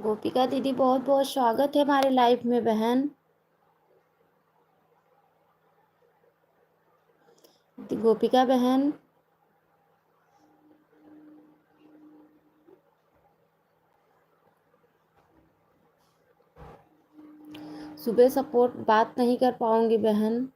गोपिका दीदी बहुत बहुत स्वागत है हमारे लाइफ में बहन। गोपिका बहन, सुबह सपोर्ट बात नहीं कर पाऊंगी बहन।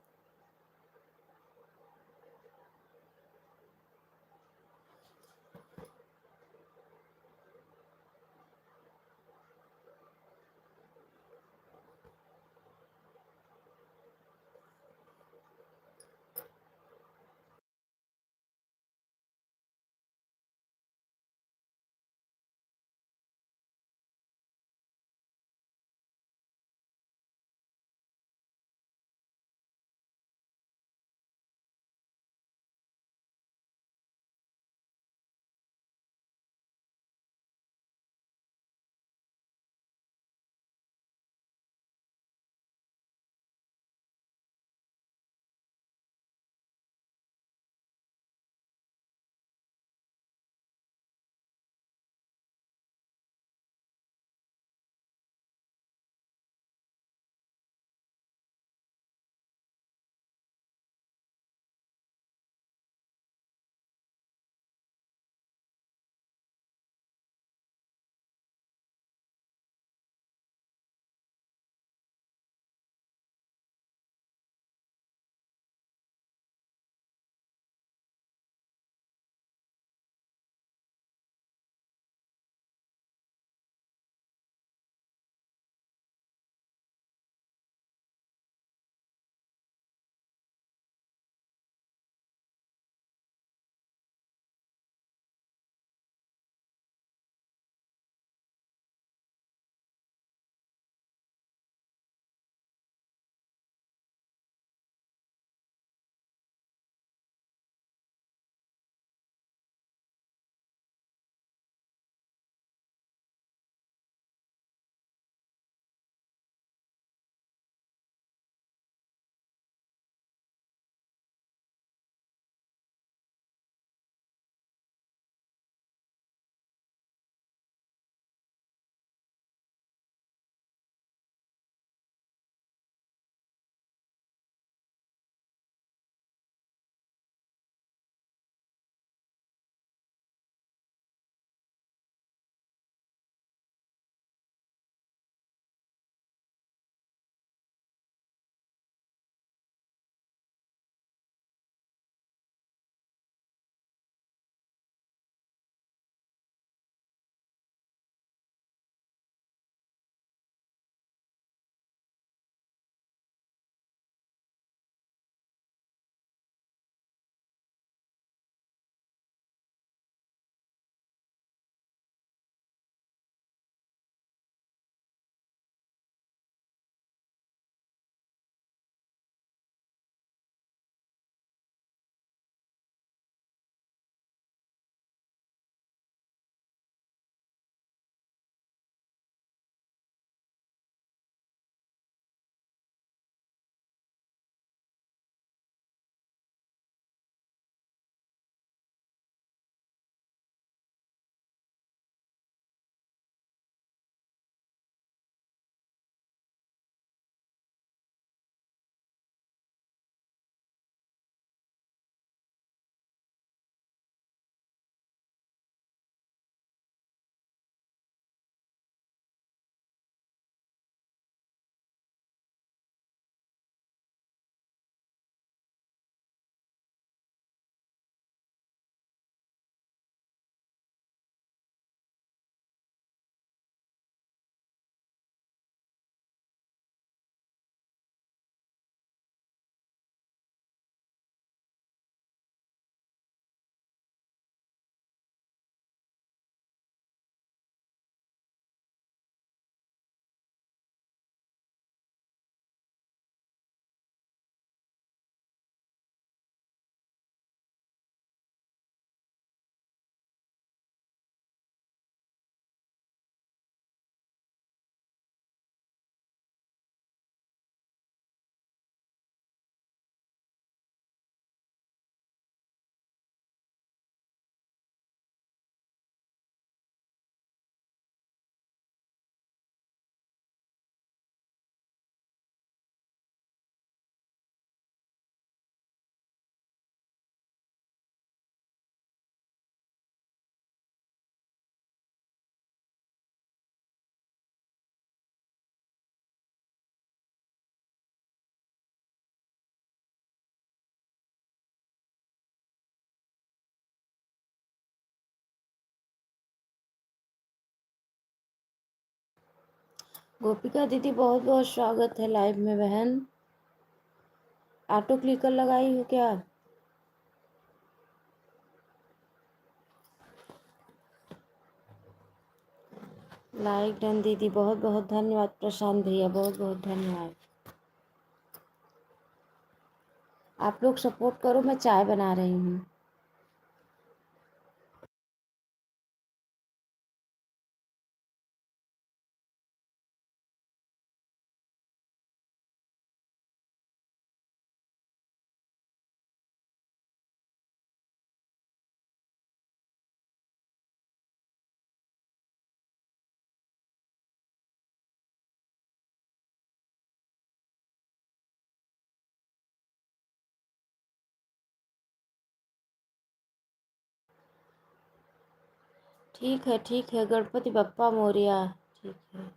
गोपिका दीदी बहुत बहुत स्वागत है लाइव में बहन। ऑटो क्लिकर लगाई हो क्या? लाइक डन दीदी, बहुत बहुत धन्यवाद। प्रशांत भैया बहुत बहुत धन्यवाद। आप लोग सपोर्ट करो, मैं चाय बना रही हूँ। ठीक है, गणपति बप्पा मोरिया। ठीक है।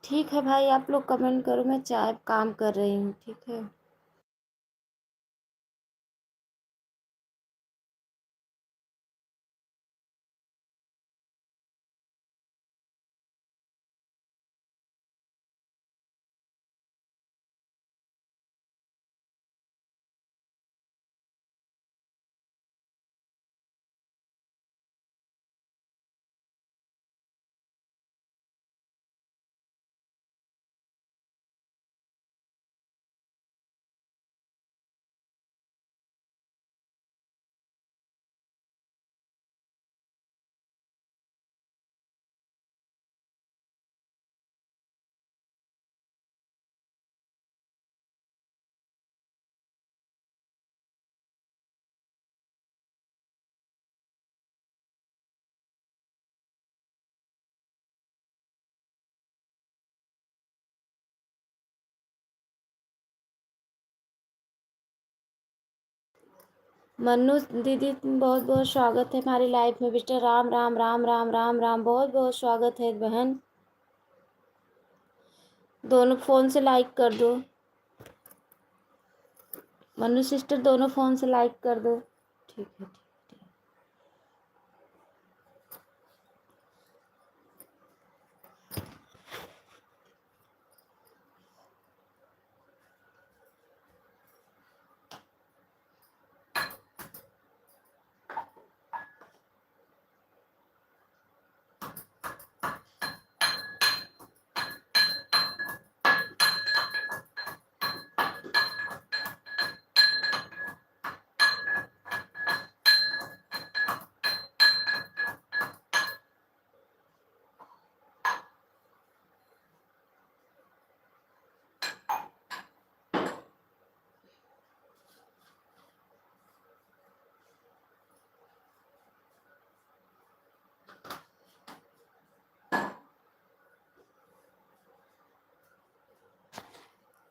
ठीक है भाई, आप लोग कमेंट करो, मैं चाय काम कर रही हूँ। ठीक है। मन्नू दीदी बहुत बहुत स्वागत है हमारी लाइफ में। मिस्टर राम राम राम राम राम राम, बहुत बहुत स्वागत है बहन। दोनों फ़ोन से लाइक कर दो। मन्नू सिस्टर दोनों फ़ोन से लाइक कर दो। ठीक है।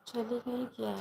चली गई क्या?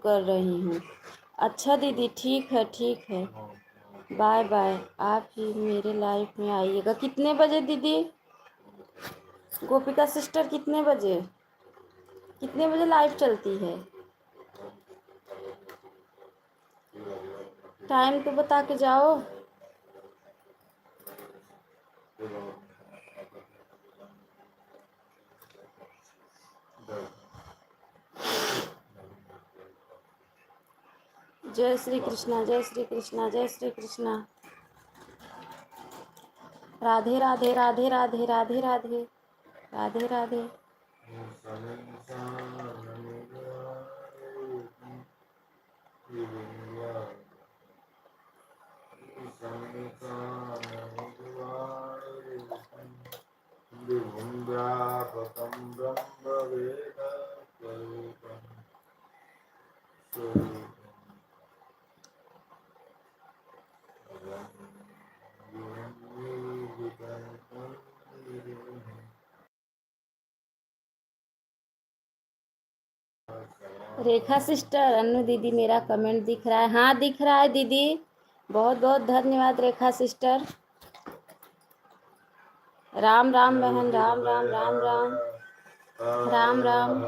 कर रही हूँ। अच्छा दीदी, ठीक है ठीक है, बाय बाय। आप ही मेरे लाइफ में आइएगा। कितने बजे दीदी? गोपिका सिस्टर कितने बजे लाइव चलती है? टाइम तो बता के जाओ। जय श्री कृष्णा, जय श्री कृष्णा, जय श्री कृष्णा। राधे राधे राधे राधे राधे राधे राधे राधे। रेखा सिस्टर, अन्नू दीदी मेरा कमेंट दिख रहा है? हाँ दिख रहा है दीदी, बहुत बहुत धन्यवाद रेखा सिस्टर। राम राम बहन, राम राम राम राम राम राम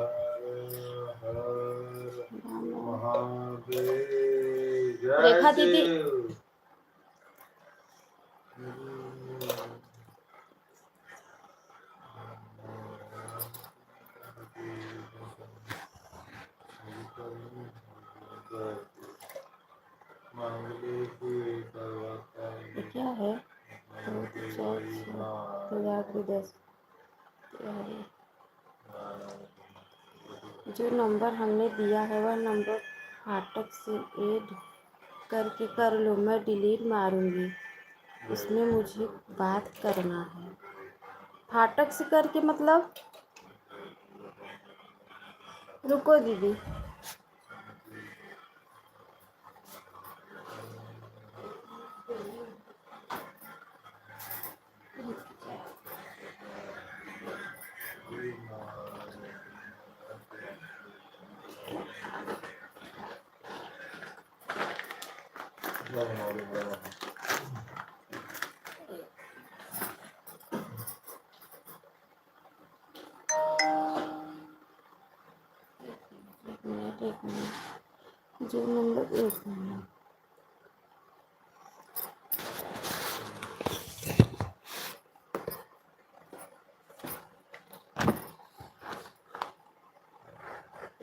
रेखा दीदी। क्या है? 10 जो नंबर हमने दिया है वह नंबर फाटक से ऐड करके कर लो, मैं डिलीट मारूंगी। उसमें मुझे बात करना है। फाटक से करके मतलब? रुको दीदी। एक मिनट, जो नंबर, एक मिनट।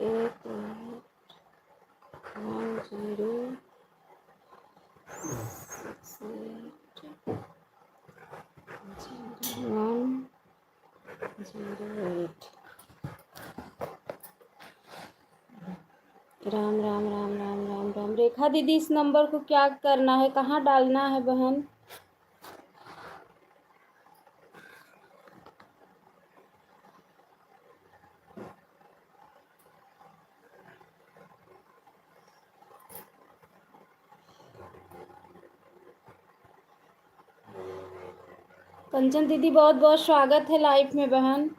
एट 10 108। राम राम राम राम राम राम। रेखा दीदी, इस नंबर को क्या करना है, कहाँ डालना है बहन? कंचन दीदी, बहुत बहुत स्वागत है लाइफ में बहन।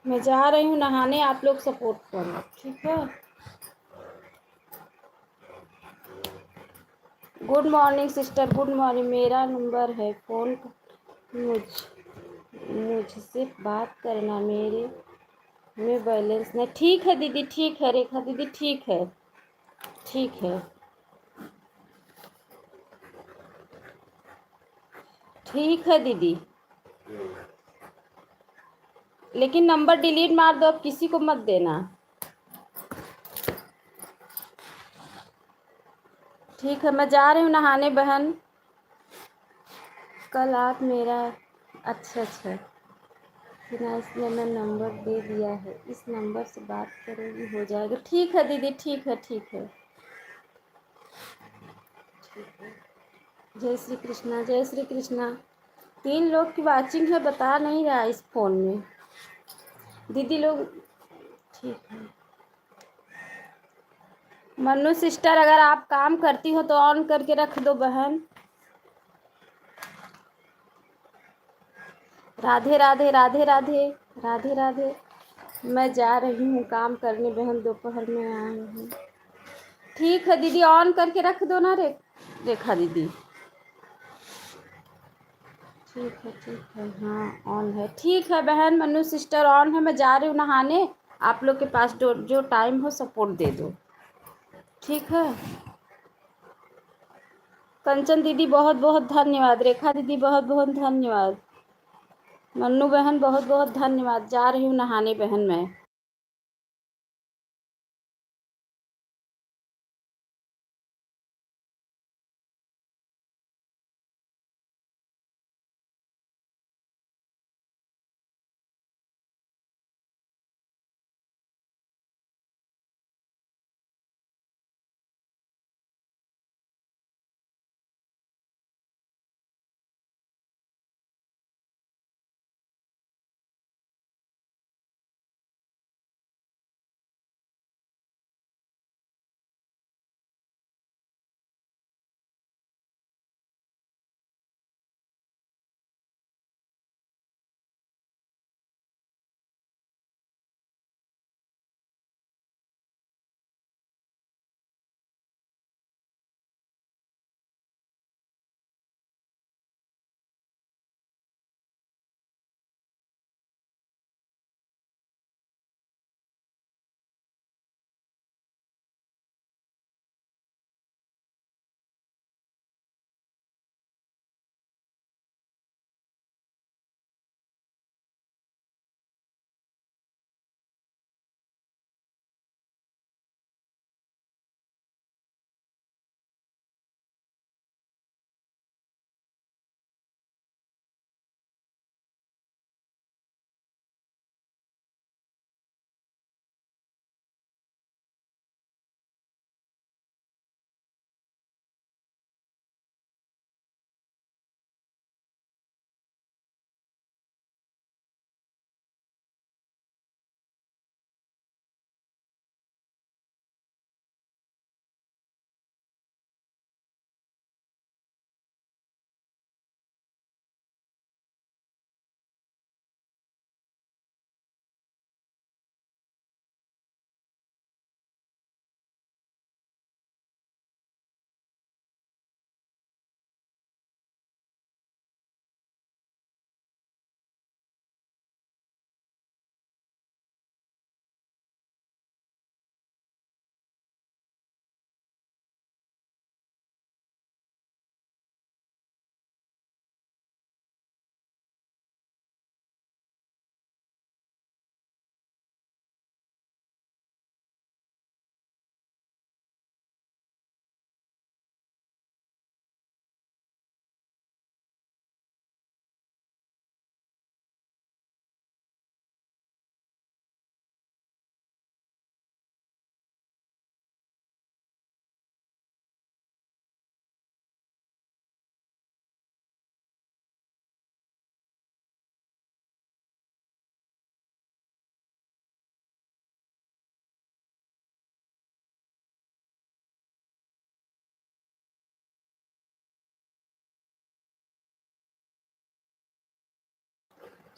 मैं जा रही हूँ नहाने, आप लोग सपोर्ट करो, ठीक है? Good morning sister, good morning. मेरा नंबर है, फ़ोन मुझसे बात करना, मेरे में बैलेंस नहीं। ठीक है दीदी, ठीक है रेखा दीदी, ठीक है ठीक है ठीक है दीदी। लेकिन नंबर डिलीट मार दो, अब किसी को मत देना। ठीक है, मैं जा रही हूँ नहाने बहन। कल आप मेरा, अच्छा बिना, इसलिए मैं नंबर दे दिया है, इस नंबर से बात करोगी, हो जाएगा। ठीक है दीदी, ठीक है ठीक है। जय श्री कृष्णा, जय श्री कृष्णा। 3 लोग की वाचिंग है, बता नहीं रहा इस फ़ोन में दीदी लोग। ठीक है मनु सिस्टर, अगर आप काम करती हो तो ऑन करके रख दो बहन। राधे राधे राधे राधे राधे राधे। मैं जा रही हूँ काम करने बहन, दोपहर में आई हूँ। ठीक है दीदी, ऑन करके रख दो ना रेखा दीदी। ठीक है हाँ ऑन है। ठीक है बहन मनु सिस्टर ऑन है। मैं जा रही हूँ नहाने। आप लोग के पास जो टाइम हो सपोर्ट दे दो। ठीक है। कंचन दीदी बहुत बहुत धन्यवाद। रेखा दीदी बहुत बहुत धन्यवाद। मन्नू बहन बहुत बहुत धन्यवाद। जा रही हूँ नहाने बहन मैं।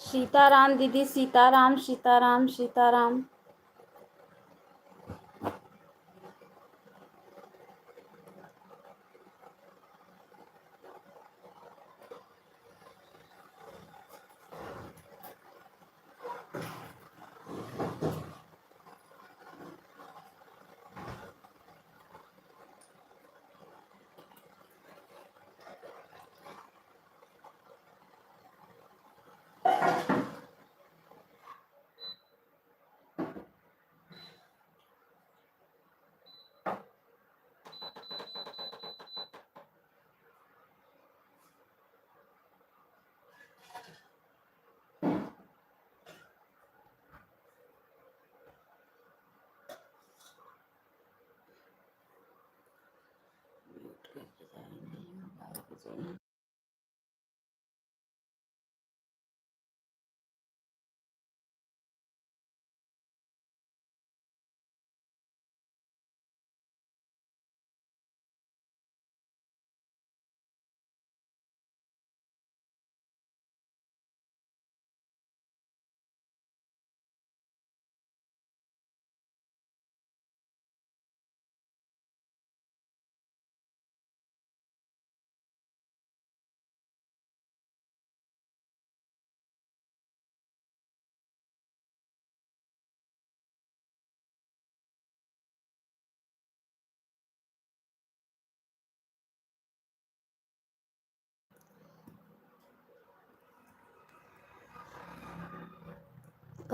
सीताराम दीदी, सीताराम सीताराम सीताराम।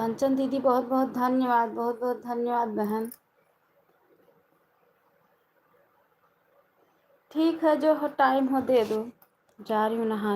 कंचन दीदी बहुत बहुत धन्यवाद, बहुत बहुत धन्यवाद बहन। ठीक है, जो हो टाइम हो दे दो, जा रही हूँ नहाने।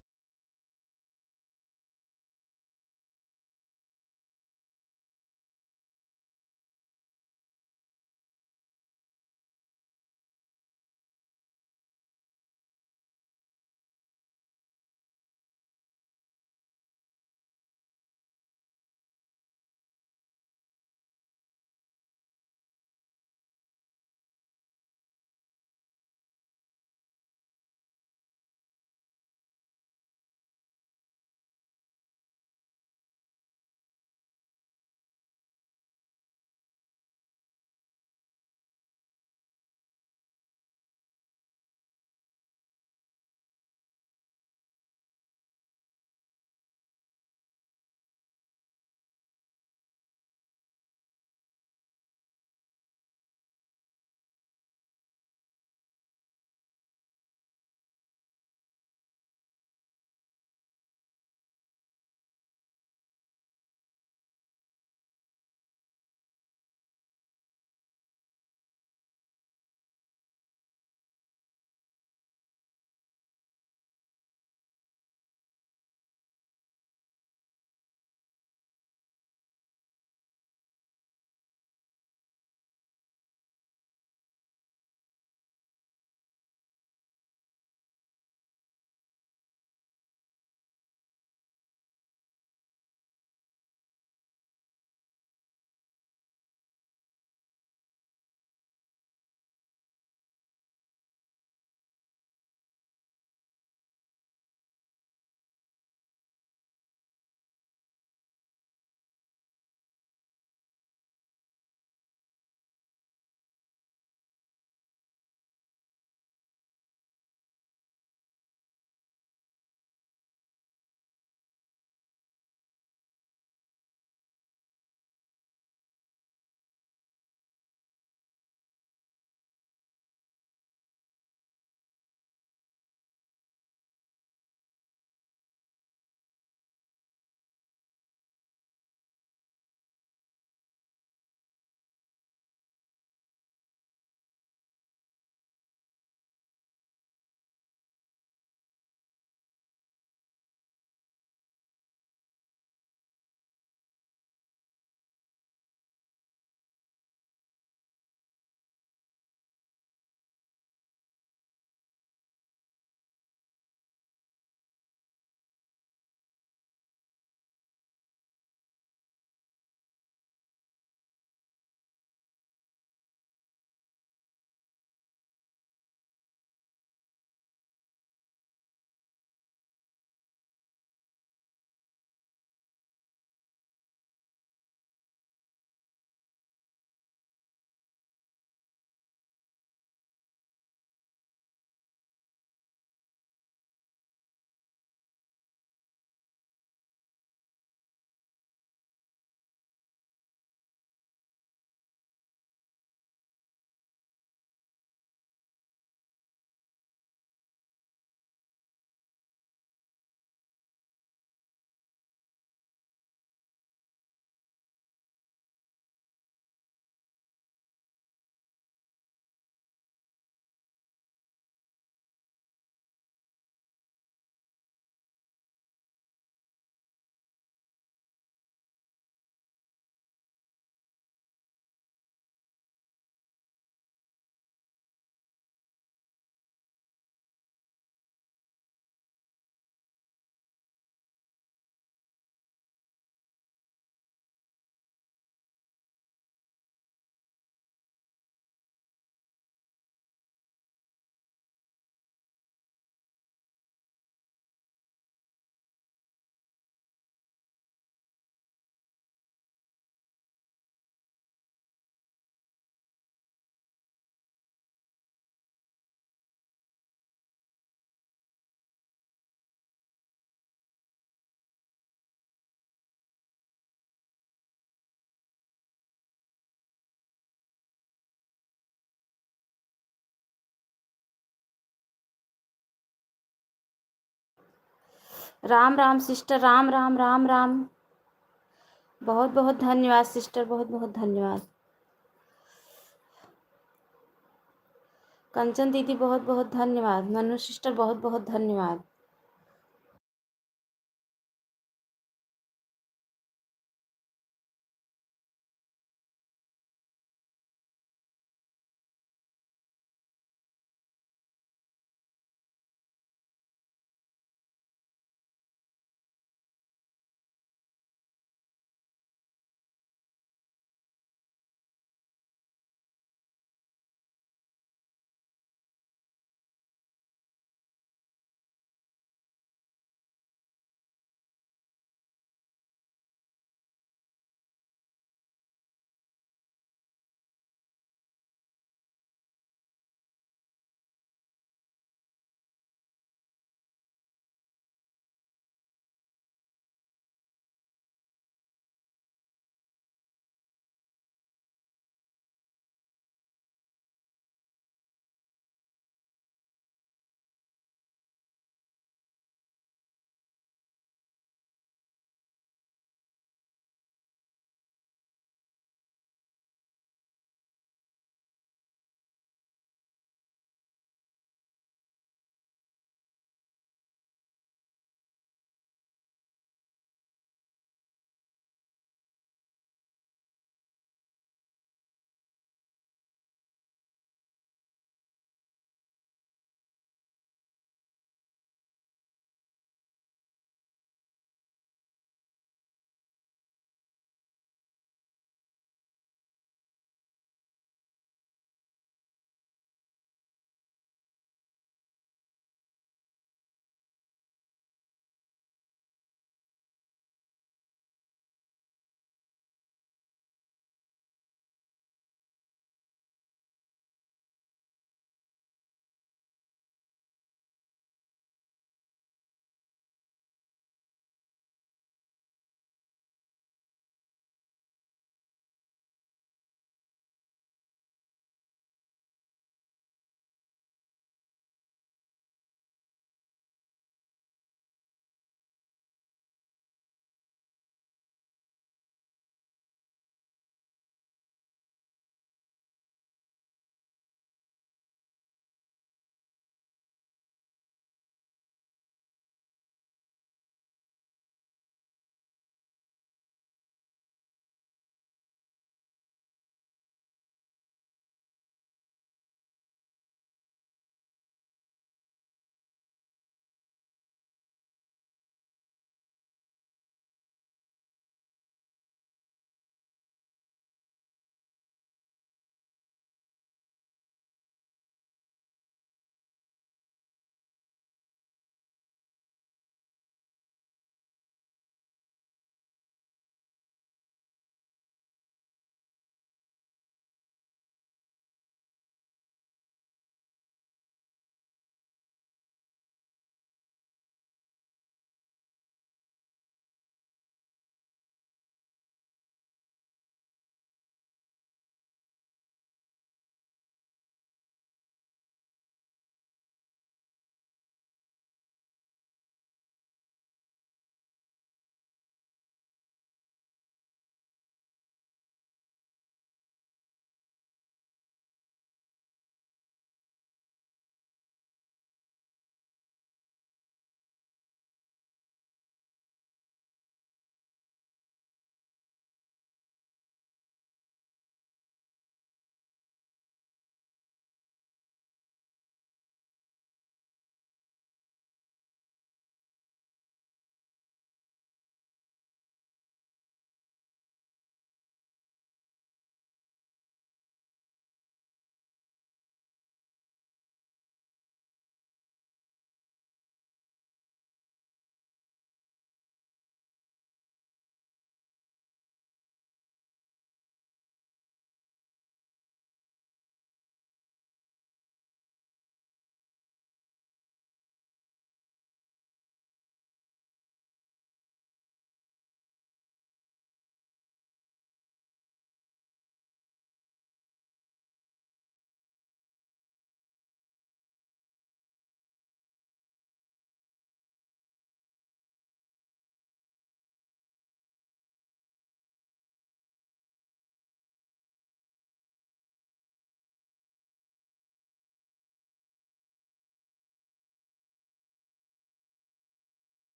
राम राम सिस्टर, राम राम राम राम। बहुत बहुत धन्यवाद सिस्टर, बहुत बहुत धन्यवाद। कंचन दीदी बहुत बहुत धन्यवाद। मनु सिस्टर बहुत बहुत धन्यवाद।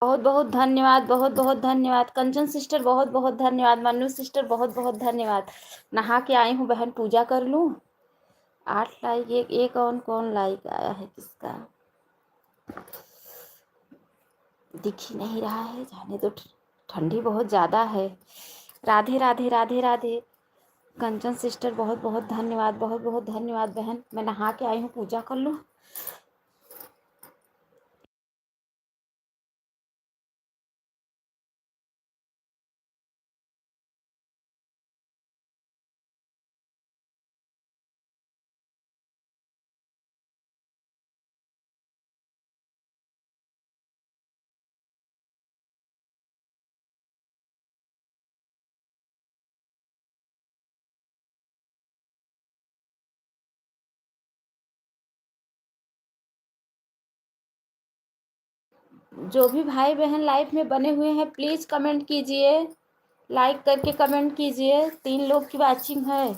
बहुत बहुत धन्यवाद, बहुत बहुत धन्यवाद कंचन सिस्टर, बहुत बहुत धन्यवाद मन्नू सिस्टर, बहुत बहुत धन्यवाद। नहा के आई हूँ बहन, पूजा कर लूँ। 8 लाइक, ये कौन कौन लाइक आया है किसका, दिख ही नहीं रहा है, जाने दो, ठंडी बहुत ज़्यादा है। राधे राधे राधे राधे कंचन सिस्टर, बहुत बहुत धन्यवाद, बहुत बहुत धन्यवाद बहन। मैं नहा के आई हूँ, पूजा कर लूँ। जो भी भाई बहन लाइव में बने हुए हैं प्लीज़ कमेंट कीजिए, लाइक करके कमेंट कीजिए। 3 लोग की वॉचिंग है।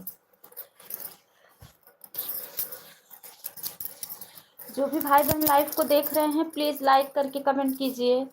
जो भी भाई बहन लाइव को देख रहे हैं प्लीज़ लाइक करके कमेंट कीजिए।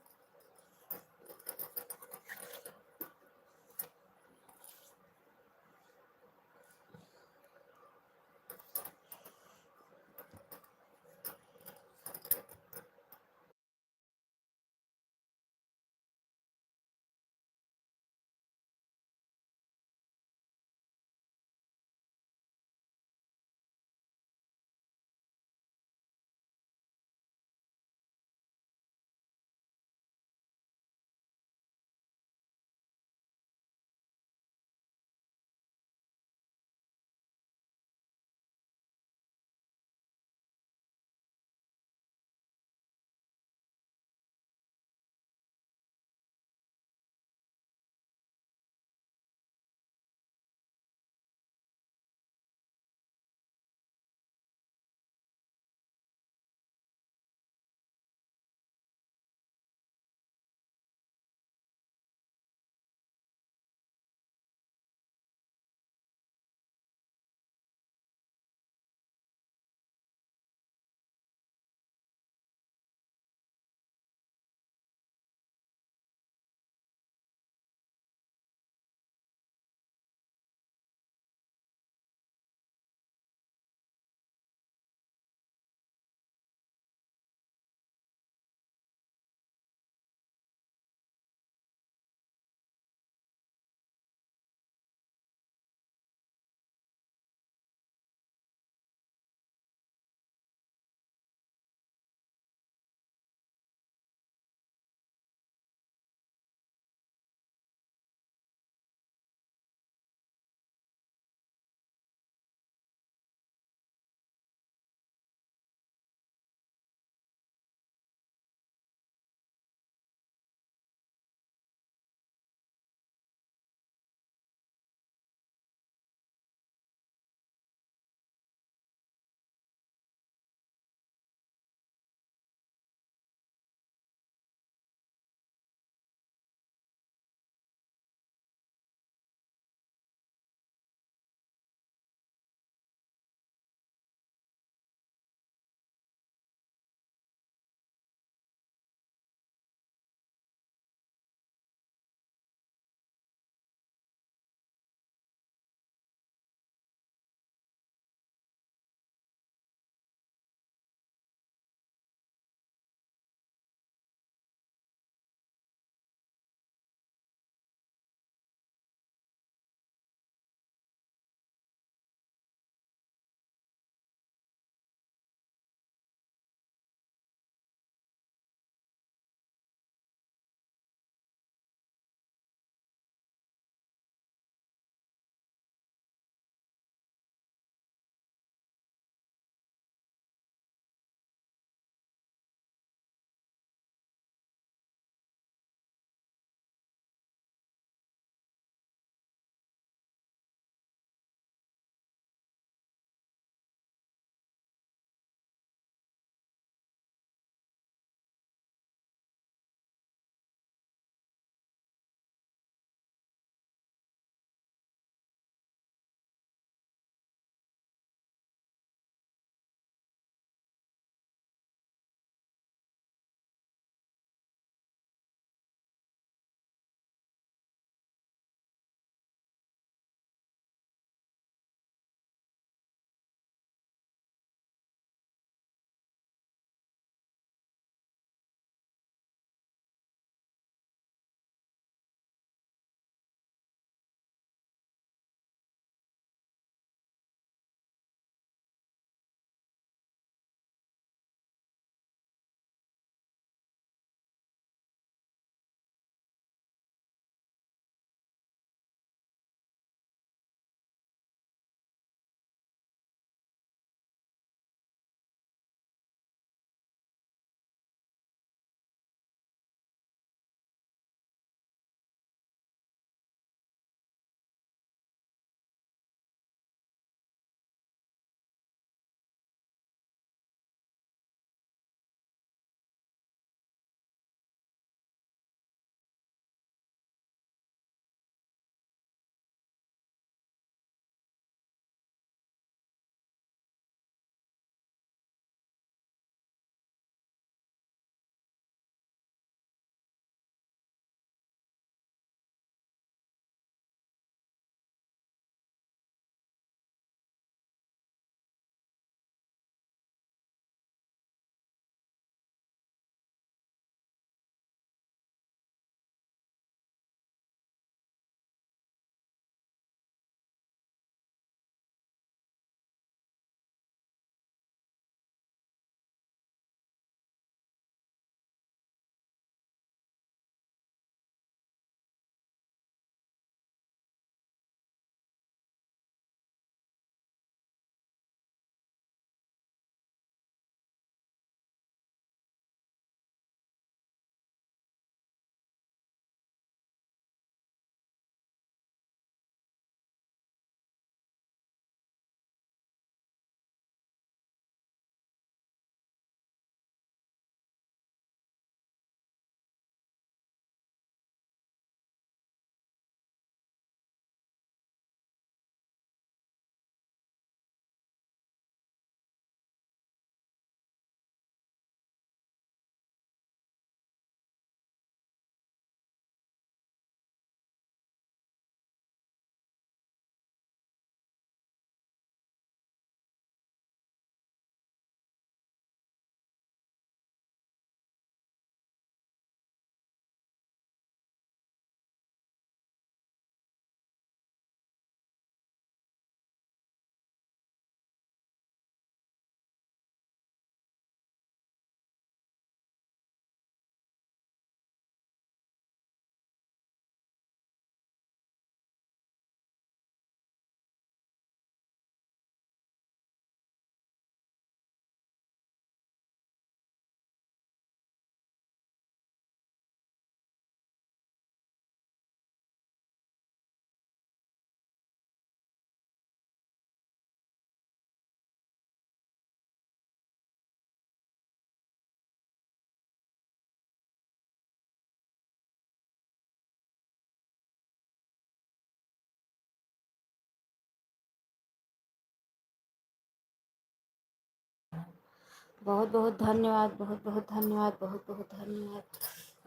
बहुत बहुत धन्यवाद, बहुत बहुत धन्यवाद, बहुत बहुत धन्यवाद,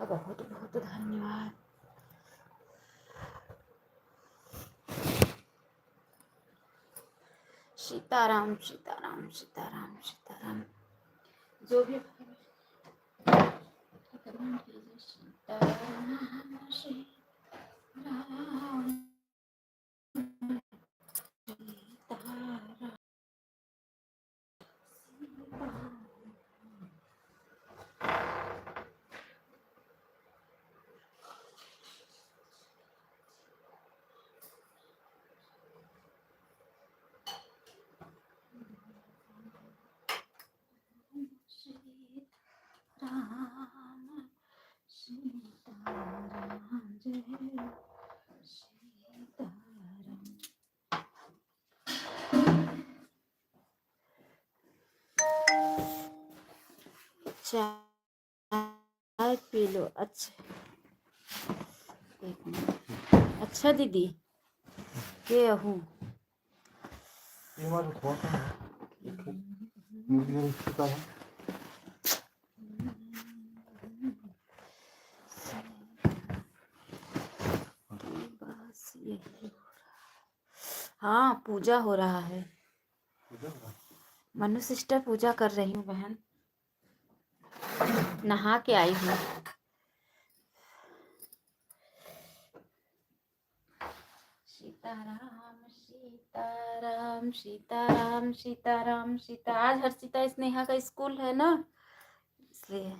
बहुत बहुत धन्यवाद। सीताराम सीताराम सीताराम सीताराम। जो भी सीताराम सीताराम सीताराम। राम सीताराम जय सीताराम। चाय पी लो। अच्छा एक मिनट। अच्छा दीदी के हूँ बस यही। हाँ पूजा हो रहा है। मनु सिस्टर पूजा कर रही हूँ बहन। नहा के आई हूँ। सीताराम सीताराम सीताराम सीताराम सीता। आज हर्षिता स्नेहा का स्कूल है ना, इसलिए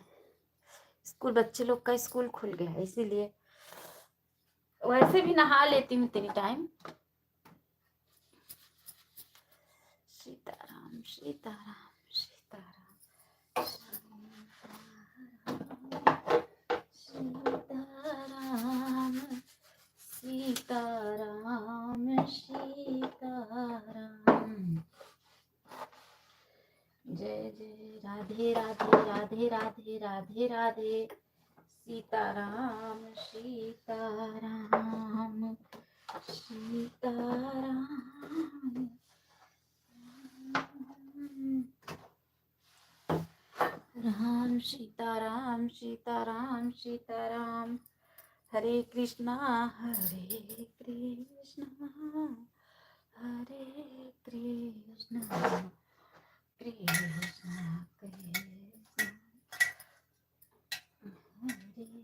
स्कूल बच्चे लोग का स्कूल खुल गया है, इसीलिए। वैसे भी नहा लेती हूँ इतनी टाइम। सीताराम सीताराम सीताराम सीताराम सीताराम सीताराम। जय जय राधे राधे राधे राधे राधे राधे। सीताराम सीताराम सीताराम। राम सीताराम सीताराम सीताराम। हरे कृष्णा हरे कृष्णा हरे कृष्णा कृष्णा कृष्णा हरे हरे हरे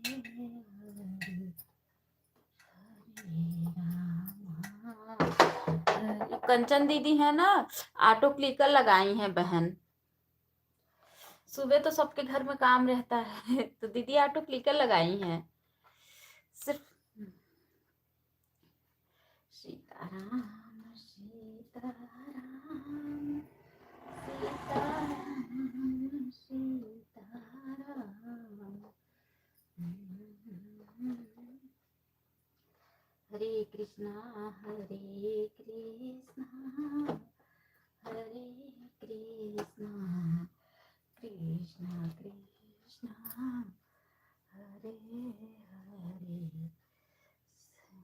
राम। कंचन दीदी है ना, ऑटो क्लिकर लगाई हैं बहन। सुबह तो सबके घर में काम रहता है तो दीदी ऑटो क्लिकर लगाई हैं सिर्फ। सीताराम सीताराम सीताराम सीताराम। हरे कृष्णा कृष्णा कृष्णा कृष्णा हरे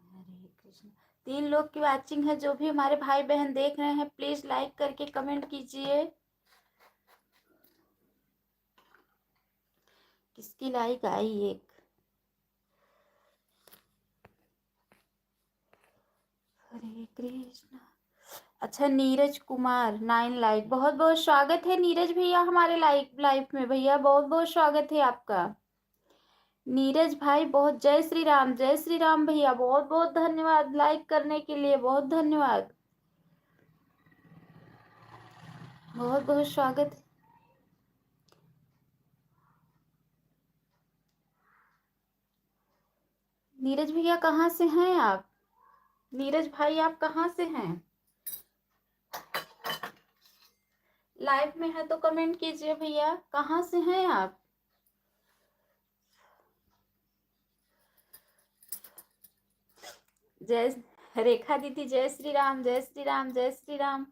हरे कृष्ण। 3 लोग की वाचिंग है। जो भी हमारे भाई बहन देख रहे हैं प्लीज लाइक करके कमेंट कीजिए। किसकी लाइक आई एक। हरे कृष्णा। अच्छा नीरज कुमार 9 लाइक। बहुत बहुत स्वागत है नीरज भैया हमारे लाइफ में। भैया बहुत बहुत स्वागत है आपका। नीरज भाई बहुत जय श्री राम भैया। बहुत बहुत धन्यवाद लाइक करने के लिए। बहुत धन्यवाद। बहुत बहुत स्वागत। नीरज भैया कहाँ से हैं आप। नीरज भाई आप कहाँ से हैं। लाइव में है तो कमेंट कीजिए भैया कहाँ से हैं आप। जय रेखा दीदी जय श्री राम जय श्री राम जय श्री राम।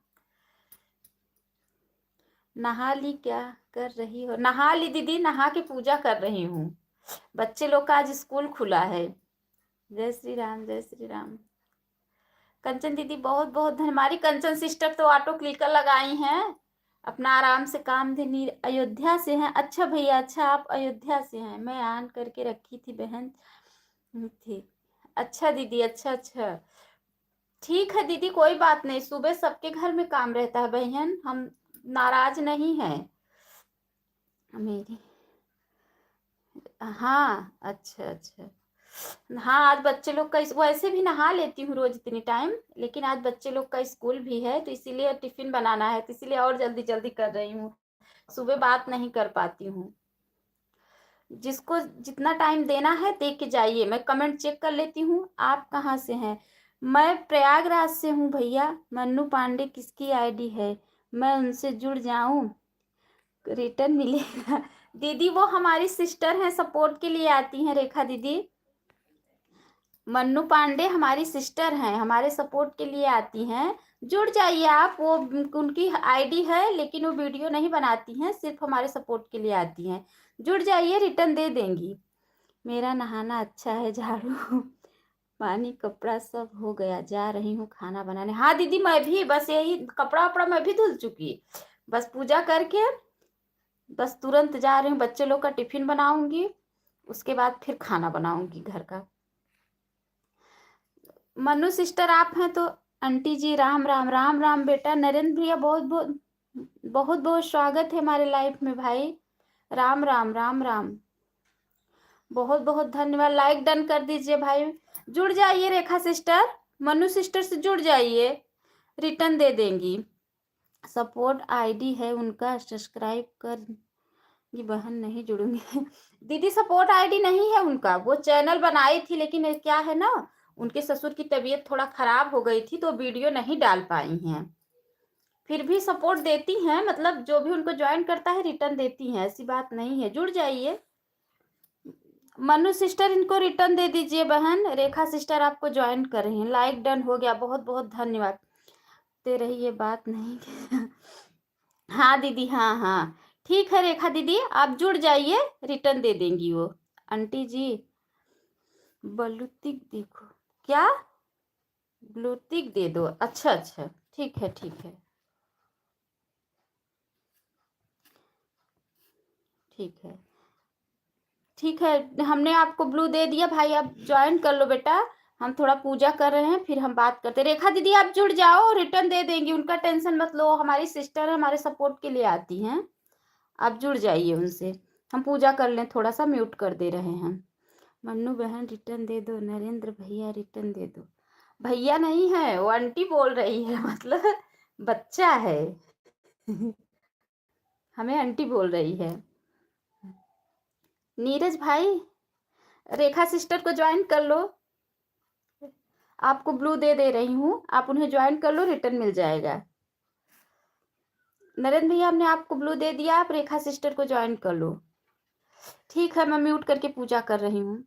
नहा ली क्या कर रही हो। नहा ली दीदी, नहा के पूजा कर रही हूँ। बच्चे लोग का आज स्कूल खुला है। जय श्री राम जय श्री राम। कंचन दीदी बहुत बहुत हमारी कंचन सिस्टर तो ऑटो क्लिकर लगाई हैं। अपना आराम से काम धनी अयोध्या से हैं। अच्छा भैया, अच्छा आप अयोध्या से हैं, मैं ऑन करके रखी थी बहन थी। अच्छा दीदी, अच्छा अच्छा, ठीक है दीदी, कोई बात नहीं, सुबह सबके घर में काम रहता है बहन, हम नाराज नहीं हैं। मेरी, हाँ अच्छा अच्छा, हाँ आज बच्चे लोग का वैसे भी नहा लेती हूँ रोज इतनी टाइम, लेकिन आज बच्चे लोग का स्कूल भी है तो इसीलिए टिफिन बनाना है, तो इसीलिए और जल्दी जल्दी कर रही हूँ, सुबह बात नहीं कर पाती हूँ। जिसको जितना टाइम देना है दे के जाइए, मैं कमेंट चेक कर लेती हूँ। आप कहाँ से हैं? मैं प्रयागराज से हूँ भैया। मन्नू पांडे किसकी आईडी है, मैं उनसे जुड़ जाऊँ, रिटर्न मिलेगा? दीदी वो हमारी सिस्टर हैं, सपोर्ट के लिए आती हैं रेखा दीदी। मन्नू पांडे हमारी सिस्टर हैं, हमारे सपोर्ट के लिए आती हैं, जुड़ जाइए आप। वो उनकी आईडी है लेकिन वो वीडियो नहीं बनाती हैं, सिर्फ हमारे सपोर्ट के लिए आती हैं। जुड़ जाइए, रिटर्न दे देंगी। मेरा नहाना अच्छा है, झाड़ू पानी कपड़ा सब हो गया, जा रही हूँ खाना बनाने। हाँ दीदी मैं भी बस यही कपड़ा वपड़ा मैं भी धुल चुकी, बस पूजा करके बस तुरंत जा रही हूँ, बच्चे लोग का टिफिन बनाऊंगी, उसके बाद फिर खाना बनाऊंगी घर का। मनु सिस्टर आप हैं तो आंटी जी राम राम राम राम बेटा। नरेंद्र भैया बहुत बहुत बहुत बहुत स्वागत है हमारे लाइफ में भाई, राम राम राम राम, बहुत बहुत धन्यवाद। लाइक डन कर दीजिए भाई, जुड़ जाइए रेखा सिस्टर, मनु सिस्टर से जुड़ जाइए, रिटर्न दे देंगी। सपोर्ट आईडी है उनका, सब्सक्राइब कर ये बहन, नहीं जुड़ूंगी दीदी सपोर्ट आईडी नहीं है उनका, वो चैनल बनाई थी लेकिन क्या है ना, उनके ससुर की तबीयत थोड़ा खराब हो गई थी तो वीडियो नहीं डाल पाई हैं। फिर भी सपोर्ट देती हैं, मतलब जो भी उनको ज्वाइन करता है रिटर्न देती हैं, ऐसी बात नहीं है, जुड़ जाइए। मनु सिस्टर इनको रिटर्न दे दीजिए बहन, रेखा सिस्टर आपको ज्वाइन कर रही हैं, लाइक डन हो गया, बहुत बहुत धन्यवाद। दे रही ये बात नहीं हाँ दीदी, हाँ हाँ ठीक है रेखा दीदी, आप जुड़ जाइए, रिटर्न दे देंगी वो। आंटी जी ब्लूटिक देखो क्या, ब्लूटिक दे दो, अच्छा अच्छा ठीक है ठीक है ठीक है ठीक है, हमने आपको ब्लू दे दिया भाई, आप ज्वाइन कर लो बेटा। हम थोड़ा पूजा कर रहे हैं, फिर हम बात करते हैं। रेखा दीदी आप जुड़ जाओ, रिटर्न दे देंगी, उनका टेंशन मत लो, हमारी सिस्टर है, हमारे सपोर्ट के लिए आती हैं, आप जुड़ जाइए उनसे। हम पूजा कर लें, थोड़ा सा म्यूट कर दे रहे हैं। मन्नू बहन रिटर्न दे दो, नरेंद्र भैया रिटर्न दे दो। भैया नहीं है वो, आंटी बोल रही है मतलब बच्चा है हमें आंटी बोल रही है। नीरज भाई रेखा सिस्टर को ज्वाइन कर लो, आपको ब्लू दे दे रही हूँ, आप उन्हें ज्वाइन कर लो, रिटर्न मिल जाएगा। नरेंद्र भैया हमने आपको ब्लू दे दिया, आप रेखा सिस्टर को ज्वाइन कर लो। ठीक है, मैं म्यूट करके पूजा कर रही हूँ।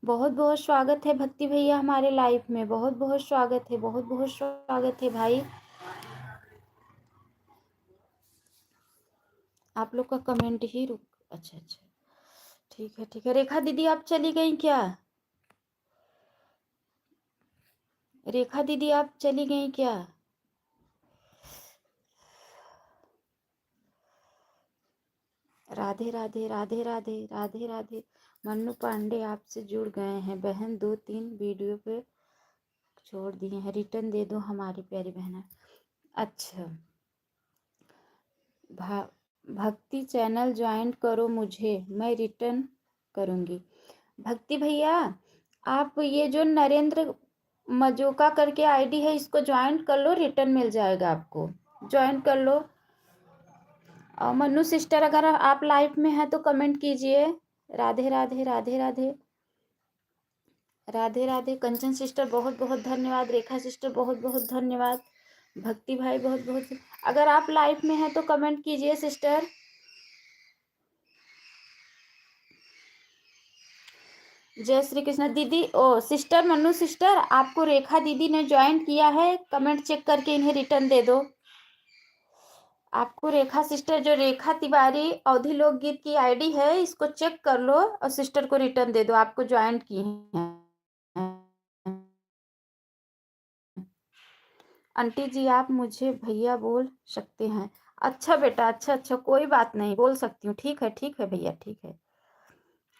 बहुत बहुत स्वागत है भक्ति भैया हमारे लाइफ में, बहुत बहुत स्वागत है, बहुत बहुत स्वागत है भाई। आप लोग का कमेंट ही रुक, अच्छा, ठीक है ठीक है। रेखा दीदी आप चली गई क्या? रेखा दीदी आप चली गई क्या? राधे राधे राधे राधे राधे राधे। मन्नू पांडे आपसे जुड़ गए हैं बहन, 2-3 वीडियो पे छोड़ दिए हैं, रिटर्न दे दो हमारी प्यारी बहन। अच्छा, भक्ति चैनल ज्वाइन करो मुझे, मैं रिटर्न करूँगी। भक्ति भैया आप ये जो नरेंद्र मजोका करके आईडी है इसको ज्वाइन कर लो, रिटर्न मिल जाएगा आपको, ज्वाइन कर लो। मन्नू सिस्टर अगर आप लाइव में हैं तो कमेंट कीजिए। राधे राधे राधे राधे राधे राधे। कंचन सिस्टर बहुत बहुत धन्यवाद, रेखा सिस्टर बहुत बहुत धन्यवाद, भक्ति भाई बहुत बहुत। अगर आप लाइव में हैं तो कमेंट कीजिए सिस्टर। जय श्री कृष्ण दीदी। ओ सिस्टर मन्नू सिस्टर, आपको रेखा दीदी ने ज्वाइन किया है, कमेंट चेक करके इन्हें रिटर्न दे दो। आपको रेखा सिस्टर, जो रेखा तिवारी अवधि लोकगीत की आईडी है, इसको चेक कर लो और सिस्टर को रिटर्न दे दो, आपको ज्वाइन की है। आंटी जी आप मुझे भैया बोल सकते हैं? अच्छा बेटा, अच्छा, कोई बात नहीं, बोल सकती हूँ, ठीक है भैया, ठीक है।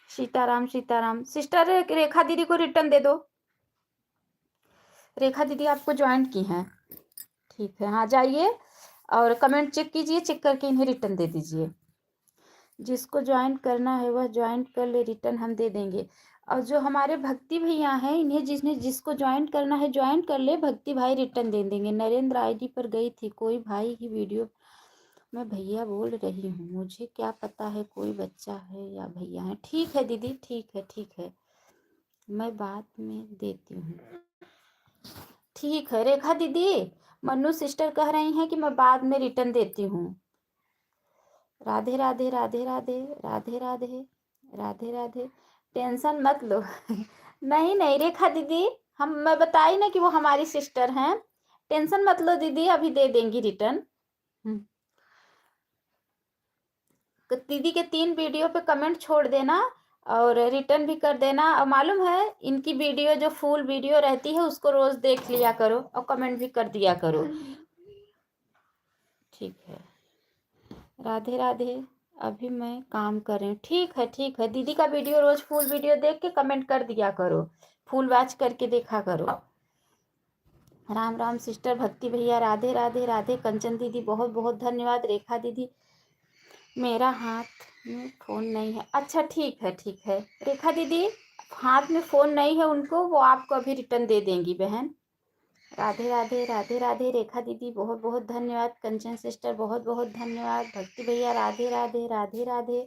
सीताराम सीताराम। सिस्टर रेखा दीदी को रिटर्न दे दो, रेखा दीदी आपको ज्वाइन की हैं, ठीक है। हाँ जाइए और कमेंट चेक कीजिए, चेक करके इन्हें रिटर्न दे दीजिए। जिसको ज्वाइन करना है वह ज्वाइन कर ले, रिटर्न हम दे देंगे। और जो हमारे भक्ति भैया हैं, इन्हें जिसको ज्वाइन करना है ज्वाइन कर ले, भक्ति भाई रिटर्न दे देंगे। नरेंद्र आईडी पर गई थी कोई भाई की वीडियो, मैं भैया बोल रही हूँ, मुझे क्या पता है कोई बच्चा है या भैया है। ठीक है दीदी, ठीक है, मैं बाद में देती हूँ। ठीक है रेखा दीदी, मन्नू सिस्टर कह रही हैं कि मैं बाद में रिटर्न देती हूँ। राधे राधे राधे राधे राधे राधे राधे राधे। टेंशन मत लो नहीं रेखा दीदी, मैं बताई ना कि वो हमारी सिस्टर हैं, टेंशन मत लो दीदी, अभी दे देंगी रिटर्न। दीदी के 3 वीडियो पे कमेंट छोड़ देना और रिटर्न भी कर देना। और मालूम है इनकी वीडियो जो फुल वीडियो रहती है उसको रोज देख लिया करो और कमेंट भी कर दिया करो, ठीक है। राधे राधे। अभी मैं काम कर रही हूँ, ठीक है दीदी का वीडियो रोज फुल वीडियो देख के कमेंट कर दिया करो, फुल वॉच करके देखा करो। राम राम सिस्टर, भक्ति भैया राधे राधे राधे। कंचन दीदी बहुत बहुत धन्यवाद। रेखा दीदी मेरा हाथ में फ़ोन नहीं है, अच्छा ठीक है रेखा दीदी, हाथ में फ़ोन नहीं है उनको, वो आपको अभी रिटर्न दे देंगी बहन। राधे राधे राधे राधे। रेखा दीदी बहुत बहुत धन्यवाद, कंचन सिस्टर बहुत बहुत धन्यवाद, भक्ति भैया राधे राधे राधे राधे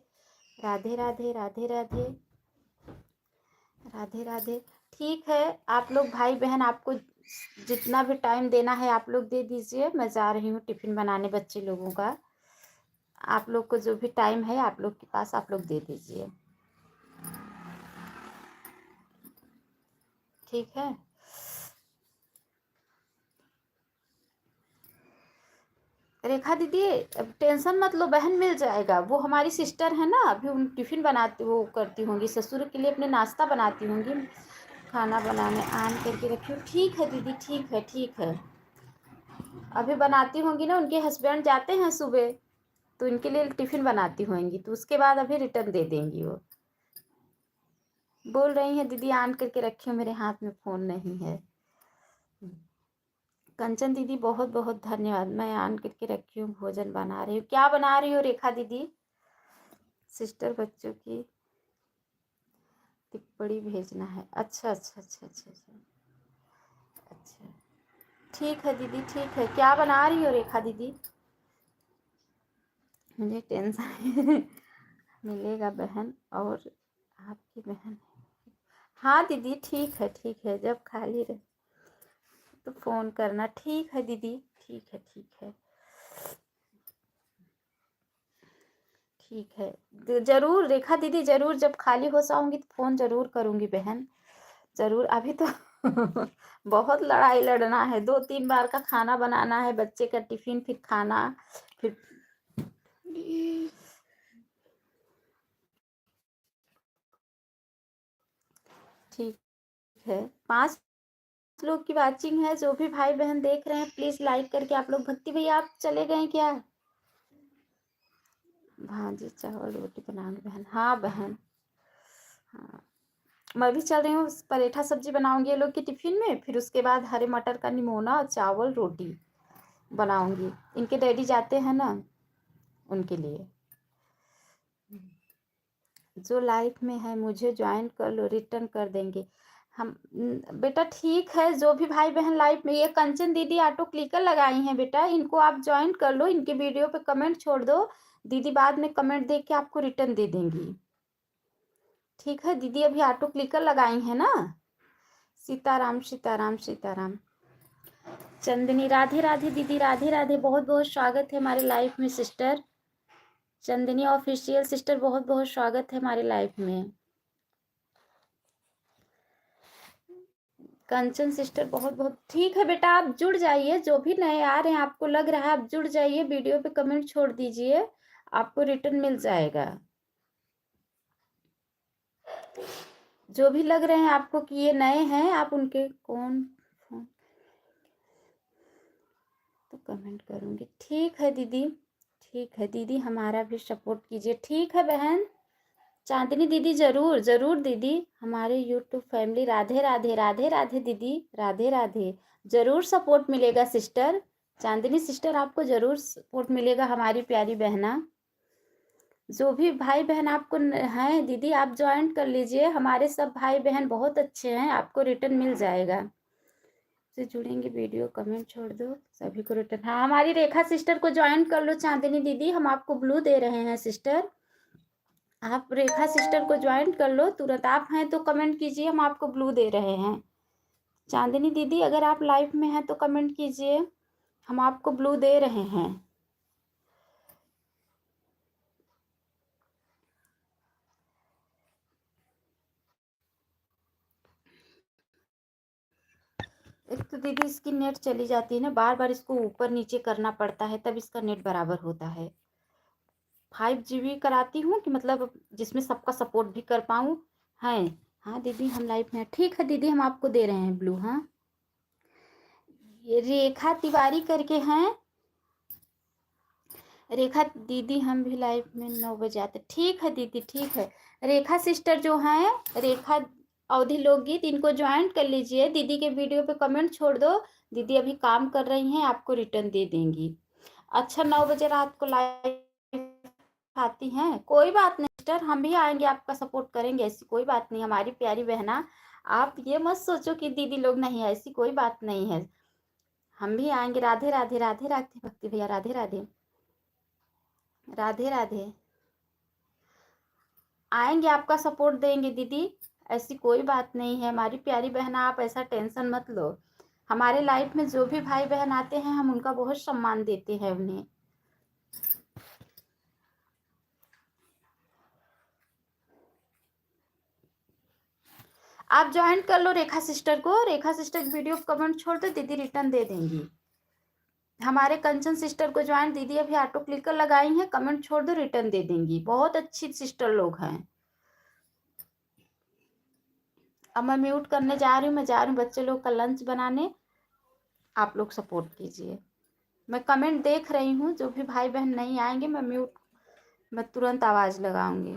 राधे राधे राधे राधे राधे राधे। ठीक है आप लोग भाई बहन, आपको जितना भी टाइम देना है आप लोग दे दीजिए, मैं जा रही हूँ टिफ़िन बनाने बच्चे लोगों का। आप लोग को जो भी टाइम है आप लोग के पास, आप लोग दे दीजिए, ठीक है। रेखा दीदी अब टेंशन मत लो बहन, मिल जाएगा, वो हमारी सिस्टर है ना, अभी उन टिफ़िन बनाती वो करती होंगी, ससुर के लिए अपने नाश्ता बनाती होंगी, खाना बनाने आन करके रखी हूँ। ठीक है दीदी, ठीक है। अभी बनाती होंगी ना, उनके हस्बैंड जाते हैं सुबह तो इनके लिए टिफ़िन बनाती होंगी, तो उसके बाद अभी रिटर्न दे देंगी। वो बोल रही हैं दीदी आन करके रखी हूँ, मेरे हाथ में फ़ोन नहीं है। कंचन दीदी बहुत बहुत धन्यवाद, मैं आन करके रखी हूँ, भोजन बना रही हूँ। क्या बना रही हो रेखा दीदी? सिस्टर बच्चों की टिप्पणी भेजना है, अच्छा, ठीक है दीदी, ठीक है। क्या बना रही हो रेखा दीदी? मुझे टेंशन मिलेगा बहन, और आपकी बहन। हाँ दीदी ठीक है, जब खाली रहे तो फ़ोन करना, ठीक है दीदी, ठीक है ठीक है, ज़रूर रेखा दीदी, ज़रूर जब खाली हो जाऊँगी तो फ़ोन ज़रूर करूँगी बहन, ज़रूर। अभी तो बहुत लड़ाई लड़ना है, 2-3 बार का खाना बनाना है, बच्चे का टिफ़िन, फिर खाना, फिर ठीक है। 5 लोग की वाचिंग है, जो भी भाई बहन देख रहे हैं प्लीज़ लाइक करके आप लोग। भक्ति भैया आप चले गए क्या? भाजी चावल रोटी बनाऊंगी बहन। हाँ बहन, हाँ मैं भी चल रही हूँ, पराठा सब्जी बनाऊंगी ये लोग के टिफिन में, फिर उसके बाद हरे मटर का निमोना और चावल रोटी बनाऊंगी। इनके डैडी जाते हैं ना, उनके लिए। जो लाइफ में है मुझे ज्वाइन कर लो, रिटर्न कर देंगे हम। बेटा ठीक है, जो भी भाई बहन लाइफ में, ये कंचन दीदी ऑटो क्लिकर लगाई हैं बेटा, इनको आप ज्वाइन कर लो, इनके वीडियो पे कमेंट छोड़ दो, दीदी बाद में कमेंट देख के आपको रिटर्न दे देंगी। ठीक है दीदी, अभी ऑटो क्लिकर लगाई है ना। सीताराम सीताराम सीताराम। चंदनी राधे राधे दीदी, राधे राधे, बहुत बहुत स्वागत है हमारे लाइफ में सिस्टर। चंदनी ऑफिशियल सिस्टर, बहुत बहुत स्वागत है हमारे लाइफ में। कंचन सिस्टर बहुत बहुत ठीक है बेटा, आप जुड़ जाइए, जो भी नए आ रहे हैं आपको लग रहा है आप जुड़ जाइए, वीडियो पे कमेंट छोड़ दीजिए, आपको रिटर्न मिल जाएगा। जो भी लग रहे हैं आपको कि ये नए हैं, आप उनके कौन तो कमेंट करूंगी। ठीक है दीदी, ठीक है दीदी, हमारा भी सपोर्ट कीजिए। ठीक है बहन चांदनी दीदी, जरूर जरूर दीदी, हमारे यूट्यूब फैमिली, राधे राधे राधे राधे दीदी, राधे राधे। जरूर सपोर्ट मिलेगा सिस्टर चांदनी सिस्टर, आपको जरूर सपोर्ट मिलेगा हमारी प्यारी बहना। जो भी भाई बहन आपको हैं दीदी, आप ज्वाइन कर लीजिए, हमारे सब भाई बहन बहुत अच्छे हैं, आपको रिटर्न मिल जाएगा। से जुड़ेंगे वीडियो कमेंट छोड़ दो, सभी को रिटर्न। हाँ हमारी रेखा सिस्टर को ज्वाइन कर लो चांदनी दीदी, हम आपको ब्लू दे रहे हैं सिस्टर, आप रेखा सिस्टर को ज्वाइन कर लो तुरंत। आप हैं तो कमेंट कीजिए, हम आपको ब्लू दे रहे हैं। चांदनी दीदी अगर आप लाइव में हैं तो कमेंट कीजिए, हम आपको ब्लू दे रहे हैं। एक तो दीदी इसकी नेट चली जाती है ना, बार बार इसको ऊपर नीचे करना पड़ता है, तब इसका नेट बराबर होता है। 5 GB कराती हूँ कि मतलब जिसमें सबका सपोर्ट भी कर पाऊँ है। हाँ दीदी हम लाइव में, ठीक है दीदी, हम आपको दे रहे हैं ब्लू। हाँ ये रेखा तिवारी करके हैं, रेखा दीदी हम भी लाइव में 9 बजे आते। ठीक है दीदी, ठीक है। रेखा सिस्टर जो हैं, रेखा अवधि लोकगीत, इनको ज्वाइन कर लीजिए, दीदी के वीडियो पे कमेंट छोड़ दो, दीदी अभी काम कर रही हैं, आपको रिटर्न दे देंगी। अच्छा 9 बजे रात को लाइव आती हैं, कोई बात नहीं सिस्टर, हम भी आएंगे, आपका सपोर्ट करेंगे, ऐसी कोई बात नहीं हमारी प्यारी बहना। आप ये मत सोचो कि दीदी लोग नहीं है, ऐसी कोई बात नहीं है, हम भी आएंगे। राधे राधे राधे राधे भक्ति भैया, राधे राधे राधे राधे। आएंगे, आपका सपोर्ट देंगे दीदी, ऐसी कोई बात नहीं है हमारी प्यारी बहन, आप ऐसा टेंशन मत लो। हमारे लाइफ में जो भी भाई बहन आते हैं हम उनका बहुत सम्मान देते हैं उन्हें। आप ज्वाइन कर लो रेखा सिस्टर को, रेखा सिस्टर वीडियो कमेंट छोड़ दो, दीदी रिटर्न दे देंगी। हमारे कंचन सिस्टर को ज्वाइन, दीदी अभी ऑटो क्लिकर लगाई हैं, कमेंट छोड़ दो रिटर्न दे देंगी, बहुत अच्छी सिस्टर लोग हैं। अब मैं म्यूट करने जा रही हूँ, मैं जा रही हूँ बच्चे लोग का लंच बनाने, आप लोग सपोर्ट कीजिए। मैं कमेंट देख रही हूँ, जो भी भाई बहन नहीं आएंगे मैं म्यूट, मैं तुरंत आवाज़ लगाऊंगी।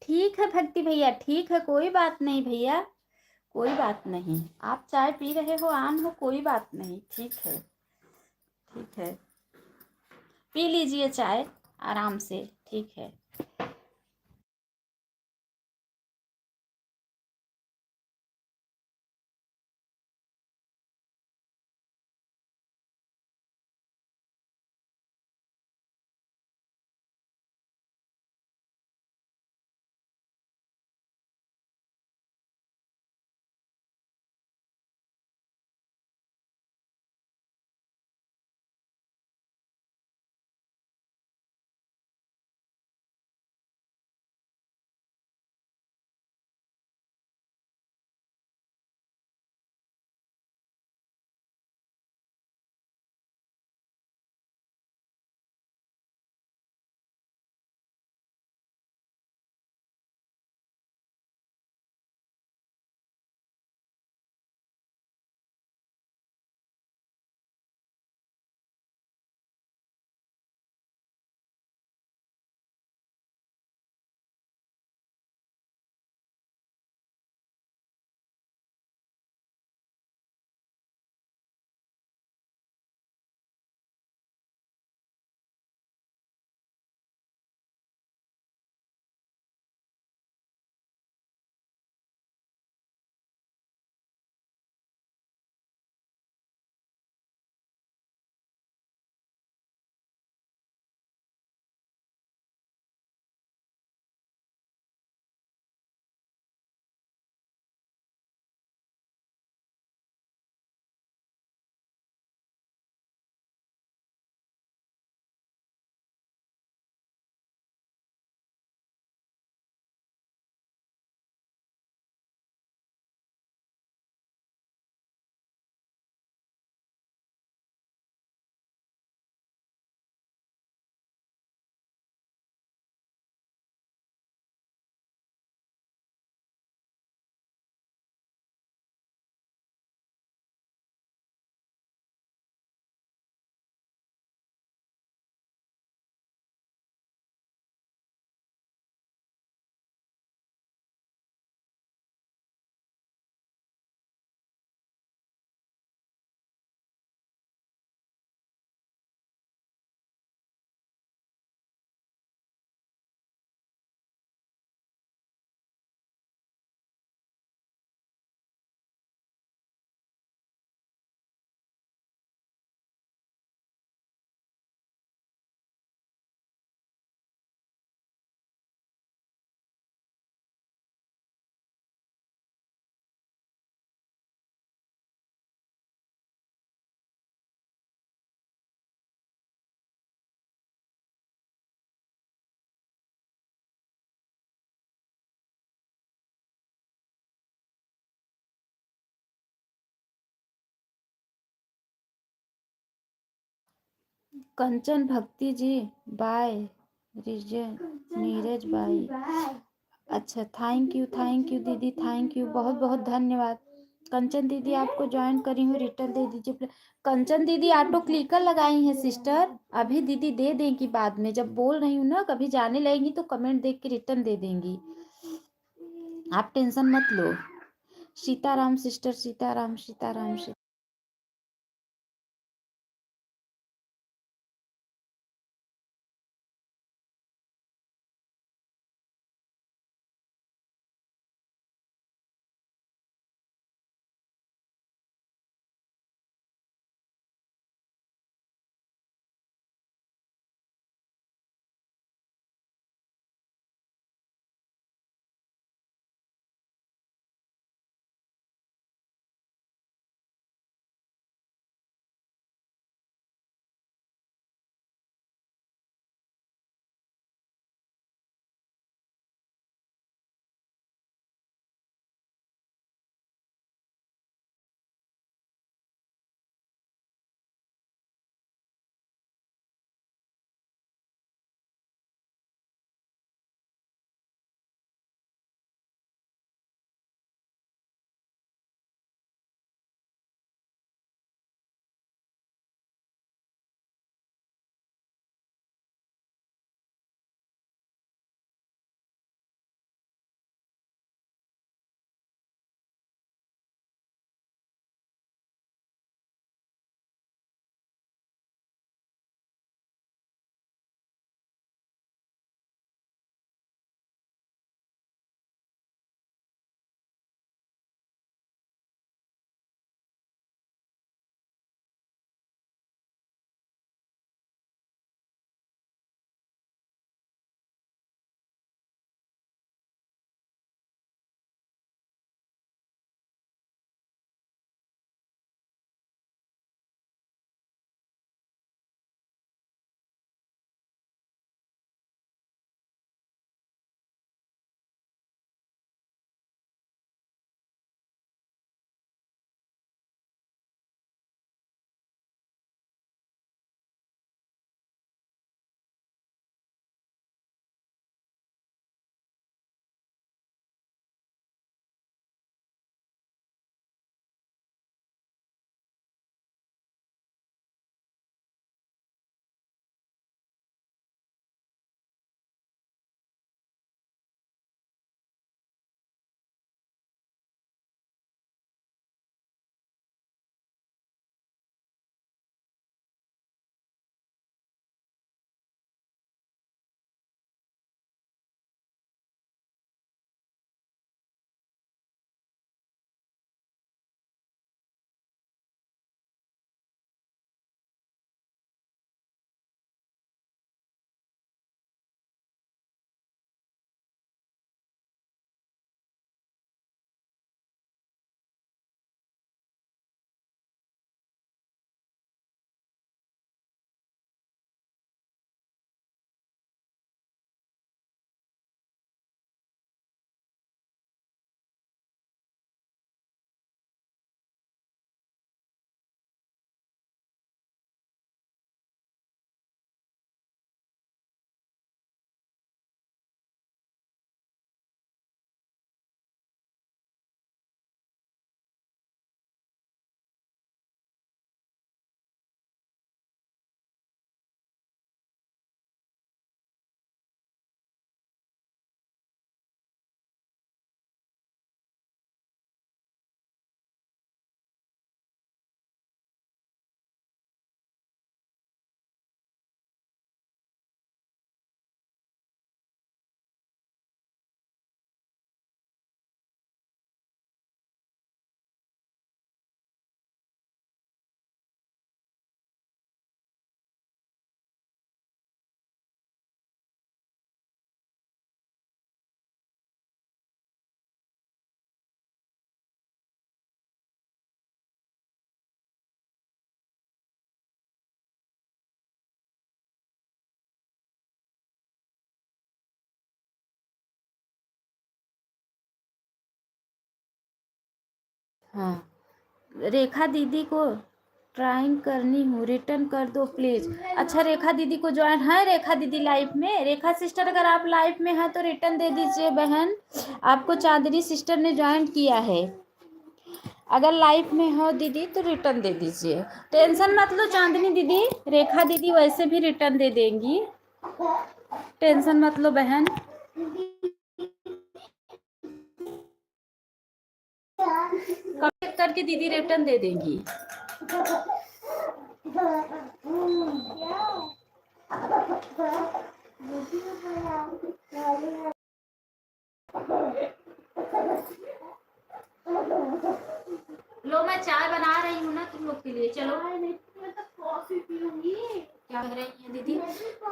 ठीक है भक्ति भैया, ठीक है, कोई बात नहीं भैया, कोई बात नहीं, आप चाय पी रहे हो आन हो, कोई बात नहीं, ठीक है, ठीक है, पी लीजिए चाय आराम से, ठीक है। कंचन भक्ति जी बाय रिजन नीरज बाई। अच्छा, थैंक यू दीदी, थैंक यू, बहुत बहुत धन्यवाद। कंचन दीदी आपको ज्वाइन करी हूँ, रिटर्न दे दीजिए प्लीज। कंचन दीदी ऑटो क्लिकर लगाई हैं सिस्टर, अभी दीदी दे देंगी बाद में, जब बोल रही हूँ ना, कभी जाने लगेंगी तो कमेंट देख के रिटर्न दे देंगी, आप टेंशन मत लो। सीताराम सिस्टर, सीताराम सीताराम। हाँ, रेखा दीदी को ट्राइंग करनी हूँ, रिटर्न कर दो प्लीज़। अच्छा, रेखा दीदी को ज्वाइन है, रेखा दीदी लाइव में। रेखा सिस्टर अगर आप लाइव में हैं तो रिटर्न दे दीजिए बहन, आपको चांदनी सिस्टर ने ज्वाइन किया है। अगर लाइव में हो दीदी तो रिटर्न दे दीजिए, टेंशन मत लो चांदनी दीदी, रेखा दीदी वैसे भी रिटर्न दे देंगी, टेंशन मत लो बहन। कमेंट करके दीदी रिटर्न दे देंगी। लो मैं चाय बना रही हूँ ना तुम लोग के लिए, चलो। क्या कह रही हैं दीदी?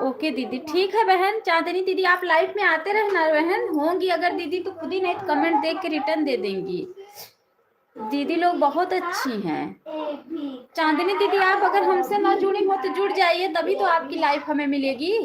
ओके दीदी, ठीक है बहन। चांदनी दीदी आप लाइव में आते रहना बहन, होंगी अगर दीदी तो खुद ही नहीं तो कमेंट देख के रिटर्न दे देंगी। दीदी लोग बहुत अच्छी हैं। चांदनी दीदी आप अगर हमसे ना जुड़ी हो तो जुड़ जाइए, तभी तो आपकी लाइफ हमें मिलेगी।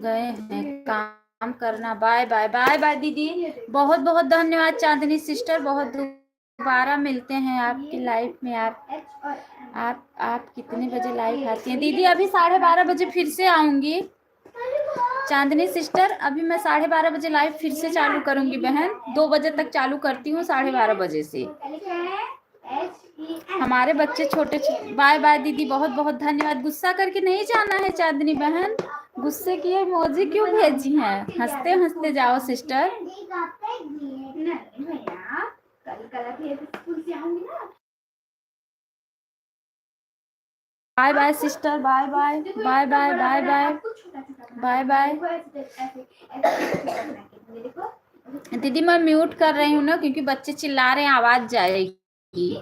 गए हैं काम करना। बाय बाय, बाय बाय दीदी, बहुत बहुत धन्यवाद चांदनी सिस्टर, बहुत दोबारा मिलते हैं आपकी लाइफ में। आप कितने बजे लाइव आती हैं दीदी? अभी 12:30 बजे फिर से आऊंगी चांदनी सिस्टर, अभी मैं 12:30 बजे लाइव फिर से चालू करूंगी बहन, 2 बजे तक चालू करती हूँ, 12:30 बजे से। हमारे बच्चे छोटे। बाय बाय दीदी, बहुत बहुत धन्यवाद। गुस्सा करके नहीं जाना है चांदनी बहन, गुस्से की इमोजी क्यों भेजी हैं? हंसते हंसते जाओ sister. Bye bye sister, bye bye bye bye bye bye bye bye. दीदी मैं म्यूट कर रही हूँ ना, क्योंकि बच्चे चिल्ला रहे हैं, आवाज जाएगी।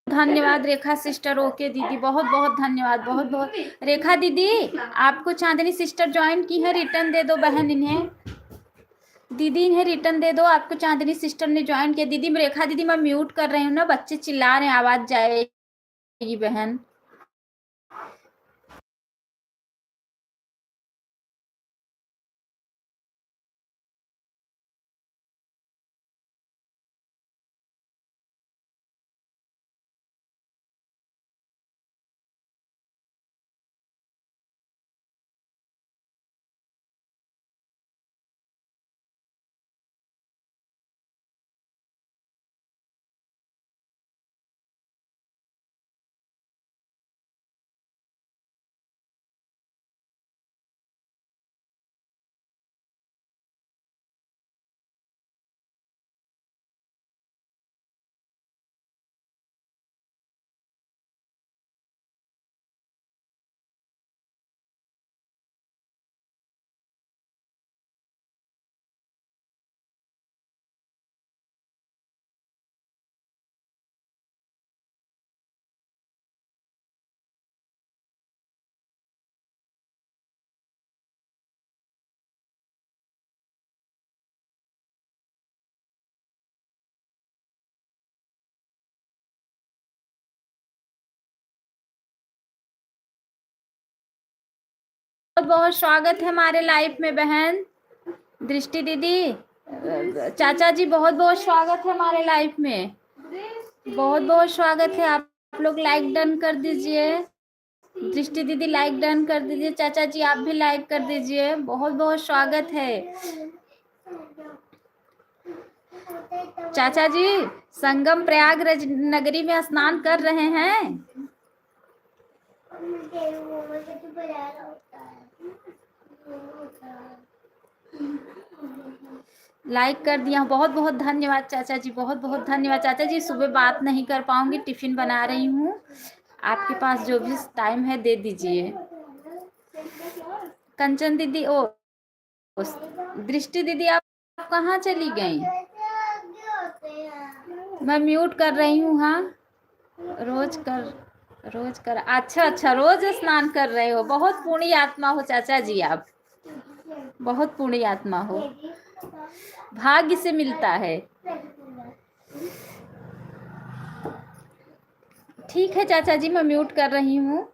धन्यवाद रेखा सिस्टर। ओके दीदी, बहुत बहुत धन्यवाद, बहुत बहुत। रेखा दीदी आपको चांदनी सिस्टर ज्वाइन की है, रिटर्न दे दो बहन इन्हें, दीदी इन्हें रिटर्न दे दो, आपको चांदनी सिस्टर ने ज्वाइन किया। दीदी रेखा दीदी मैं म्यूट कर रही हूँ ना, बच्चे चिल्ला रहे हैं, आवाज जाएगी बहन। बहुत स्वागत है हमारे लाइव में बहन दृष्टि दीदी। चाचा जी बहुत बहुत स्वागत है हमारे लाइव में, बहुत बहुत स्वागत है। आप लोग लाइक डन कर दीजिए। दृष्टि दीदी लाइक डन कर दीजिए, चाचा जी आप भी लाइक कर दीजिए। बहुत बहुत स्वागत है। चाचा जी संगम प्रयागराज नगरी में स्नान कर रहे हैं। लाइक कर दिया, बहुत बहुत धन्यवाद चाचा जी, बहुत बहुत धन्यवाद चाचा जी। सुबह बात नहीं कर पाऊंगी, टिफिन बना रही हूँ। आपके पास जो भी टाइम है दे दीजिए। कंचन दीदी दृष्टि दीदी आप कहाँ चली गई? मैं म्यूट कर रही हूँ। हाँ रोज कर अच्छा रोज स्नान कर रहे हो। बहुत पुण्य आत्मा हो चाचा जी आप, बहुत पुण्य आत्मा हो, भाग्य से मिलता है। ठीक है चाचा जी मैं म्यूट कर रही हूँ।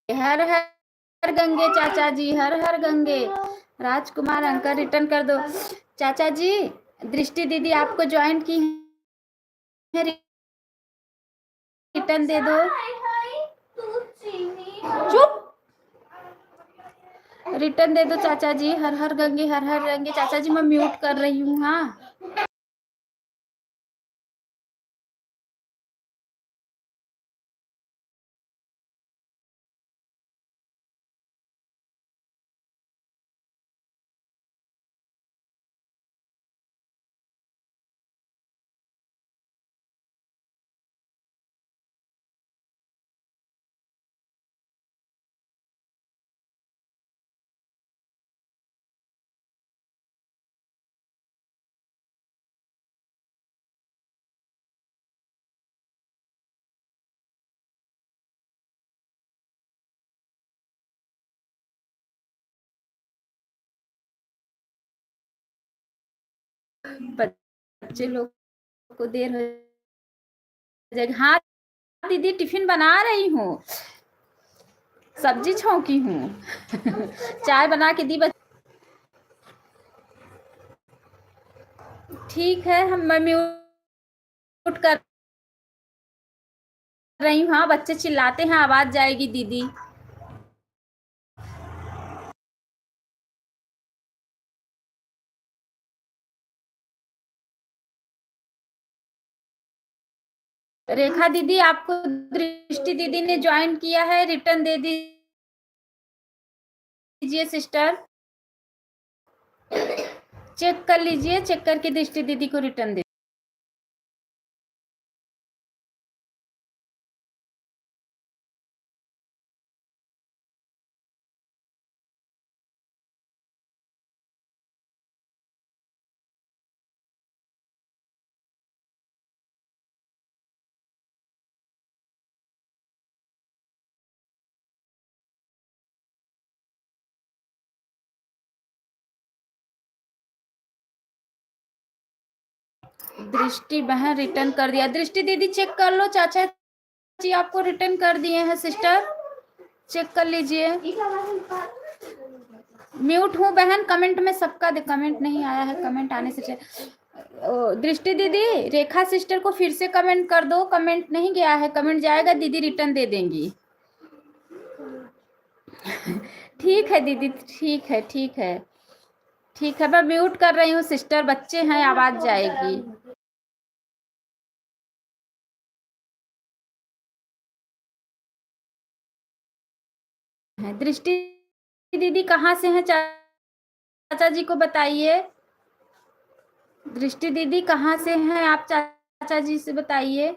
हर हर गंगे चाचा जी, हर हर गंगे। राजकुमार अंकल रिटर्न कर दो चाचा जी। दृष्टि दीदी आपको ज्वाइन की है, रिटर्न दे दो। चुप, रिटर्न दे दो चाचा जी। हर हर गंगे हर हर गंगे। चाचा जी मैं म्यूट कर रही हूँ। हाँ बच्चे लोग को देर हो जाएगी। हाँ दीदी टिफिन बना रही हूँ, सब्जी छौंकी हूँ। चाय बना के दी। ठीक है मैं म्यूट कर रही हूँ। हाँ बच्चे चिल्लाते हैं, आवाज जाएगी दीदी। रेखा दीदी आपको दृष्टि दीदी ने ज्वाइन किया है, रिटर्न दे दीजिए सिस्टर। चेक कर लीजिए, चेक करके दृष्टि दीदी को रिटर्न दे। दृष्टि बहन रिटर्न कर दिया। दृष्टि दीदी चेक कर लो, चाचा जी आपको रिटर्न कर दिए हैं सिस्टर, चेक कर लीजिए। म्यूट हूँ बहन, कमेंट में सबका कमेंट नहीं आया है, कमेंट आने से दृष्टि दीदी रेखा सिस्टर को फिर से कमेंट कर दो, कमेंट नहीं गया है, कमेंट जाएगा दीदी रिटर्न दे देंगी। ठीक है दीदी, ठीक है ठीक है ठीक है। मैं म्यूट कर रही हूँ सिस्टर, बच्चे हैं आवाज जाएगी। हैं। दृष्टि दीदी कहाँ से हैं, चाचा जी को बताइए। दृष्टि दीदी कहाँ से हैं आप, चाचा जी से बताइए।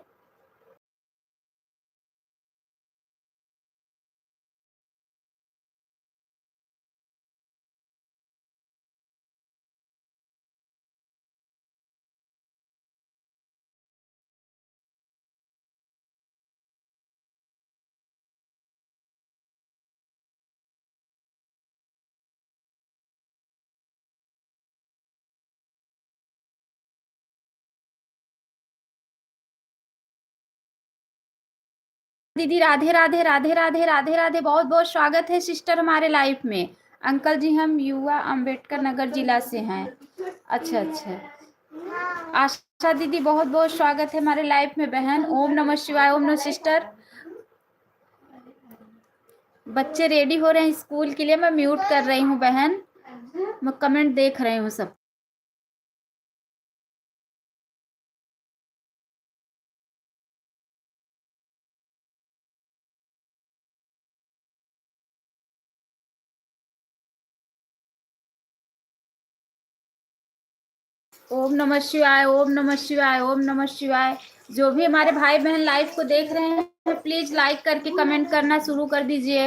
दीदी राधे राधे राधे राधे राधे राधे, बहुत बहुत स्वागत है सिस्टर हमारे लाइफ में। अंकल जी हम युवा अंबेडकर नगर जिला से हैं। अच्छा अच्छा, आशा दीदी बहुत बहुत स्वागत है हमारे लाइफ में बहन। ओम नमः शिवाय, ओम नमः सिस्टर। बच्चे रेडी हो रहे हैं स्कूल के लिए, मैं म्यूट कर रही हूँ बहन, मैं कमेंट देख रही हूँ सब। ओम नमः शिवाय, ओम नमः शिवाय, ओम नमः शिवाय। जो भी हमारे भाई बहन लाइव को देख रहे हैं प्लीज लाइक करके कमेंट करना शुरू कर दीजिए।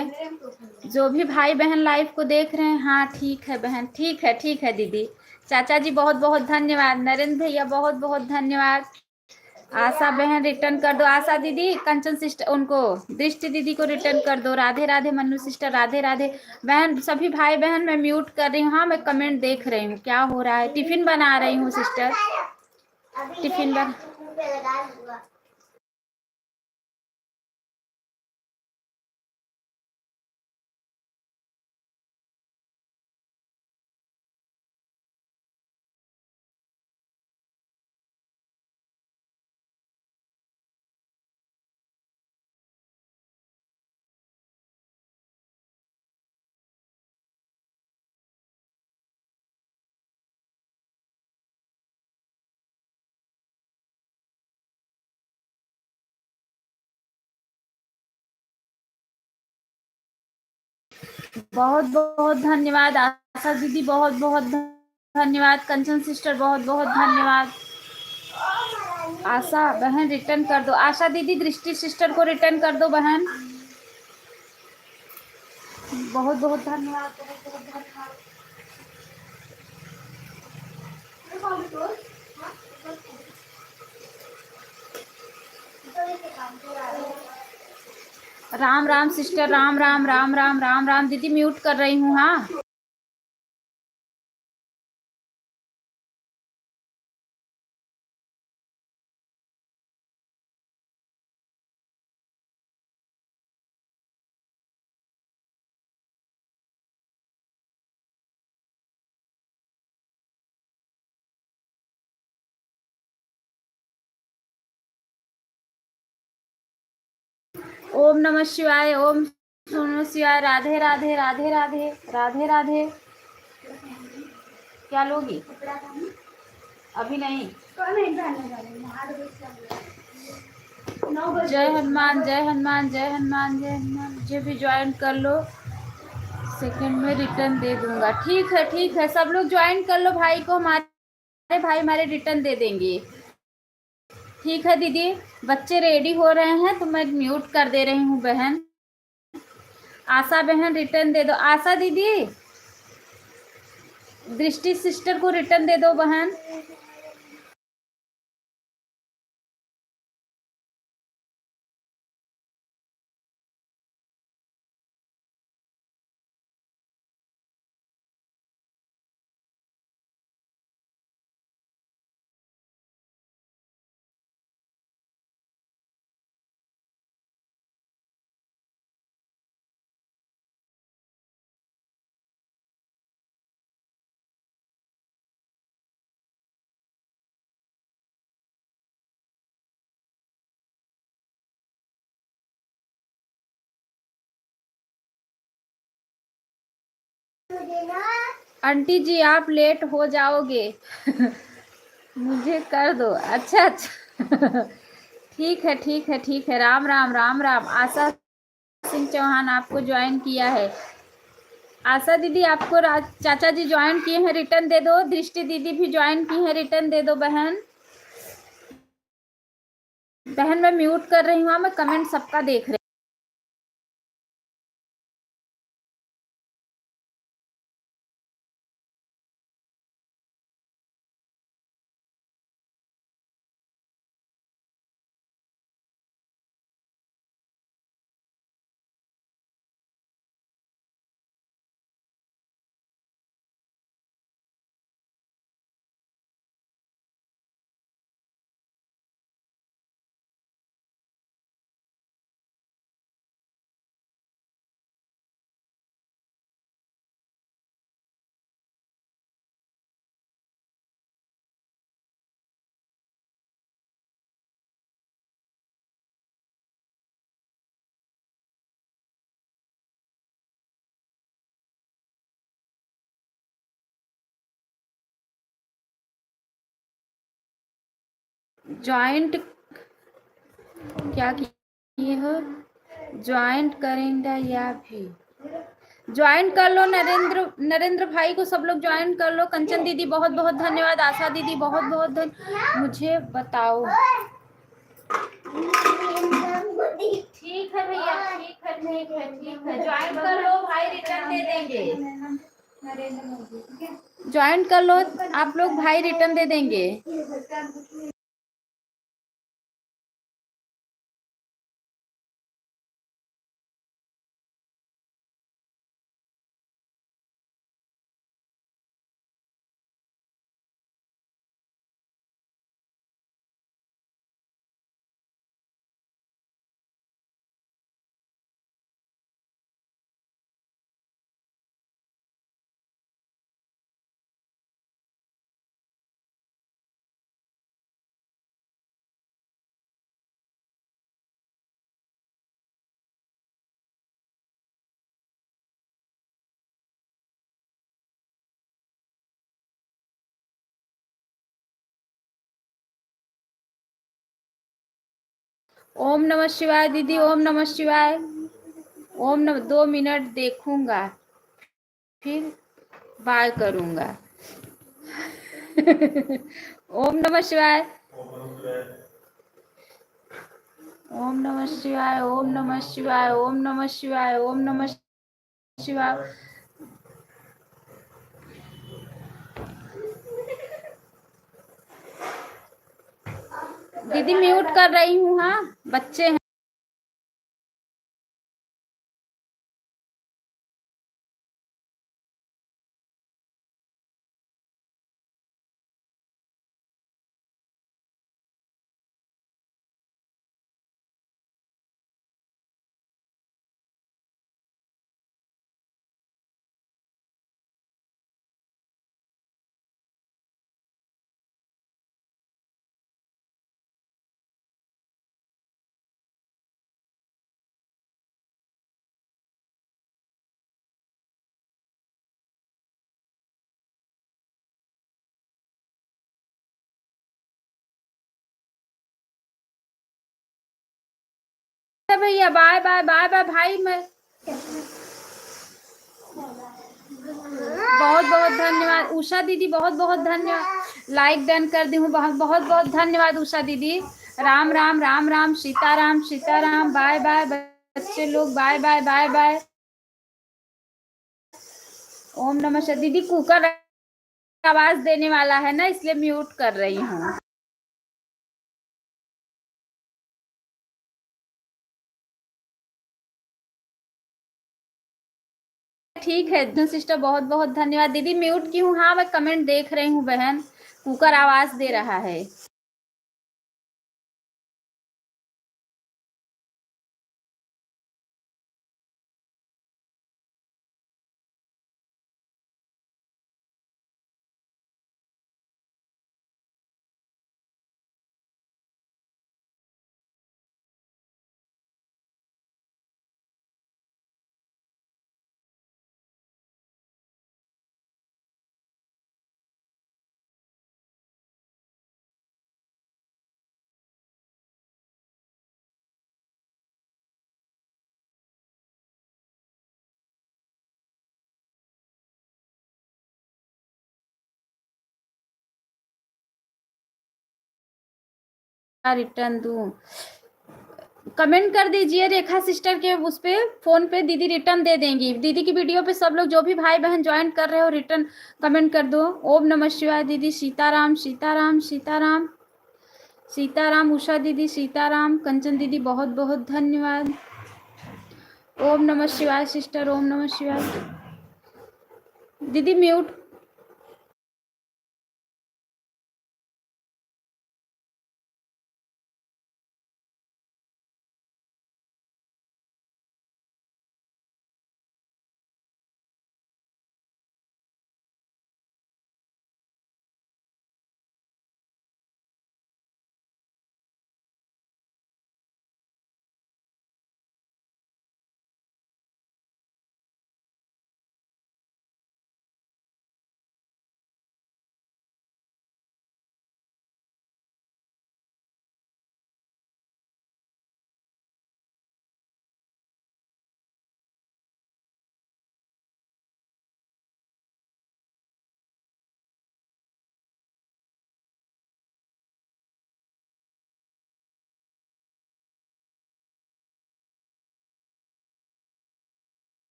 जो भी भाई बहन लाइव को देख रहे हैं। हाँ ठीक है बहन, ठीक है दीदी। चाचा जी बहुत बहुत धन्यवाद। नरेंद्र भैया बहुत बहुत धन्यवाद। आशा बहन रिटर्न कर दो, आशा दीदी कंचन सिस्टर उनको, दृष्टि दीदी को रिटर्न कर दो। राधे राधे मन्नू सिस्टर, राधे राधे बहन। सभी भाई बहन मैं म्यूट कर रही हूँ। हाँ मैं कमेंट देख रही हूँ क्या हो रहा है। टिफिन बना रही हूँ सिस्टर, टिफिन बना। बहुत बहुत धन्यवाद आशा दीदी, बहुत बहुत धन्यवाद। कंचन सिस्टर बहुत बहुत धन्यवाद। आशा बहन रिटर्न कर दो, आशा दीदी दृष्टि सिस्टर को रिटर्न कर दो बहन। बहुत बहुत धन्यवाद, बहुत बहुत धन्यवाद। राम राम सिस्टर, राम राम राम राम राम राम। दीदी म्यूट कर रही हूँ। हाँ ओम नमः शिवाय, ओम नमः शिवाय। राधे राधे राधे राधे राधे राधे। क्या लोगी? अभी नहीं। जय हनुमान जय हनुमान जय हनुमान जय हनुमान। मुझे भी ज्वाइन कर लो, सेकंड में रिटर्न दे दूंगा। ठीक है सब लोग ज्वाइन कर लो भाई को, हमारे भाई हमारे रिटर्न दे देंगे। ठीक है दीदी, बच्चे रेडी हो रहे हैं तो मैं म्यूट कर दे रही हूँ बहन। आशा बहन रिटर्न दे दो, आशा दीदी दृष्टि सिस्टर को रिटर्न दे दो बहन। आंटी जी आप लेट हो जाओगे मुझे कर दो। अच्छा अच्छा ठीक है राम राम राम राम। आशा सिंह चौहान आपको ज्वाइन किया है। आशा दीदी आपको चाचा जी ज्वाइन किए हैं, रिटर्न दे दो। दृष्टि दीदी भी ज्वाइन की हैं, रिटर्न दे दो बहन। बहन मैं म्यूट कर रही हूँ, मैं कमेंट सबका देख रही ज्वाइंट क्या किए हो, ज्वाइंट करेंगे या भी ज्वाइन कर लो। नरेंद्र भाई को सब लोग ज्वाइन कर लो। कंचन दीदी बहुत बहुत धन्यवाद। आशा दीदी बहुत बहुत मुझे बताओ। ठीक है भैया, ठीक है, ठीक है, ठीक है, ज्वाइन कर लो भाई, रिटर्न दे देंगे। ज्वाइन कर लो आप लोग भाई, रिटर्न दे देंगे। ओम नमः शिवाय दीदी, ओम नमः शिवाय। ओम नमः 2 मिनट देखूंगा फिर बाय करूंगा। ओम नमः शिवाय, ओम नमः शिवाय, ओम नमः शिवाय, ओम नमः शिवाय, ओम नमः शिवाय। दीदी म्यूट कर रही हूँ, हाँ बच्चे हैं। भैया बाय बाय बाय बाय भाई, मैं बहुत बहुत धन्यवाद। उषा दीदी बहुत बहुत धन्यवाद, लाइक डन कर दी हूँ। बहुत बहुत बहुत धन्यवाद उषा दीदी। राम राम राम राम, सीताराम सीताराम, बाय बाय बच्चे लोग, बाय बाय बाय बाय। ओम नमः शिवाय। दीदी कुकर आवाज देने वाला है ना, इसलिए म्यूट कर रही हूँ। ठीक है सिस्टर, बहुत बहुत धन्यवाद। दीदी म्यूट की हूँ, हाँ मैं कमेंट देख रही हूँ बहन, कुकर आवाज दे रहा है। रिटर्न दूं? कमेंट कर दीजिए रेखा सिस्टर के उस पे, फोन पे, दीदी रिटर्न दे देंगी। दीदी की वीडियो पे सब लोग जो भी भाई बहन ज्वाइन कर रहे हो रिटर्न कमेंट कर दो। ओम नमः शिवाय दीदी, सीताराम सीताराम सीताराम सीताराम, उषा दीदी सीताराम, कंचन दीदी बहुत बहुत धन्यवाद। ओम नमः शिवाय सिस्टर, ओम नमः शिवाय। दीदी म्यूट।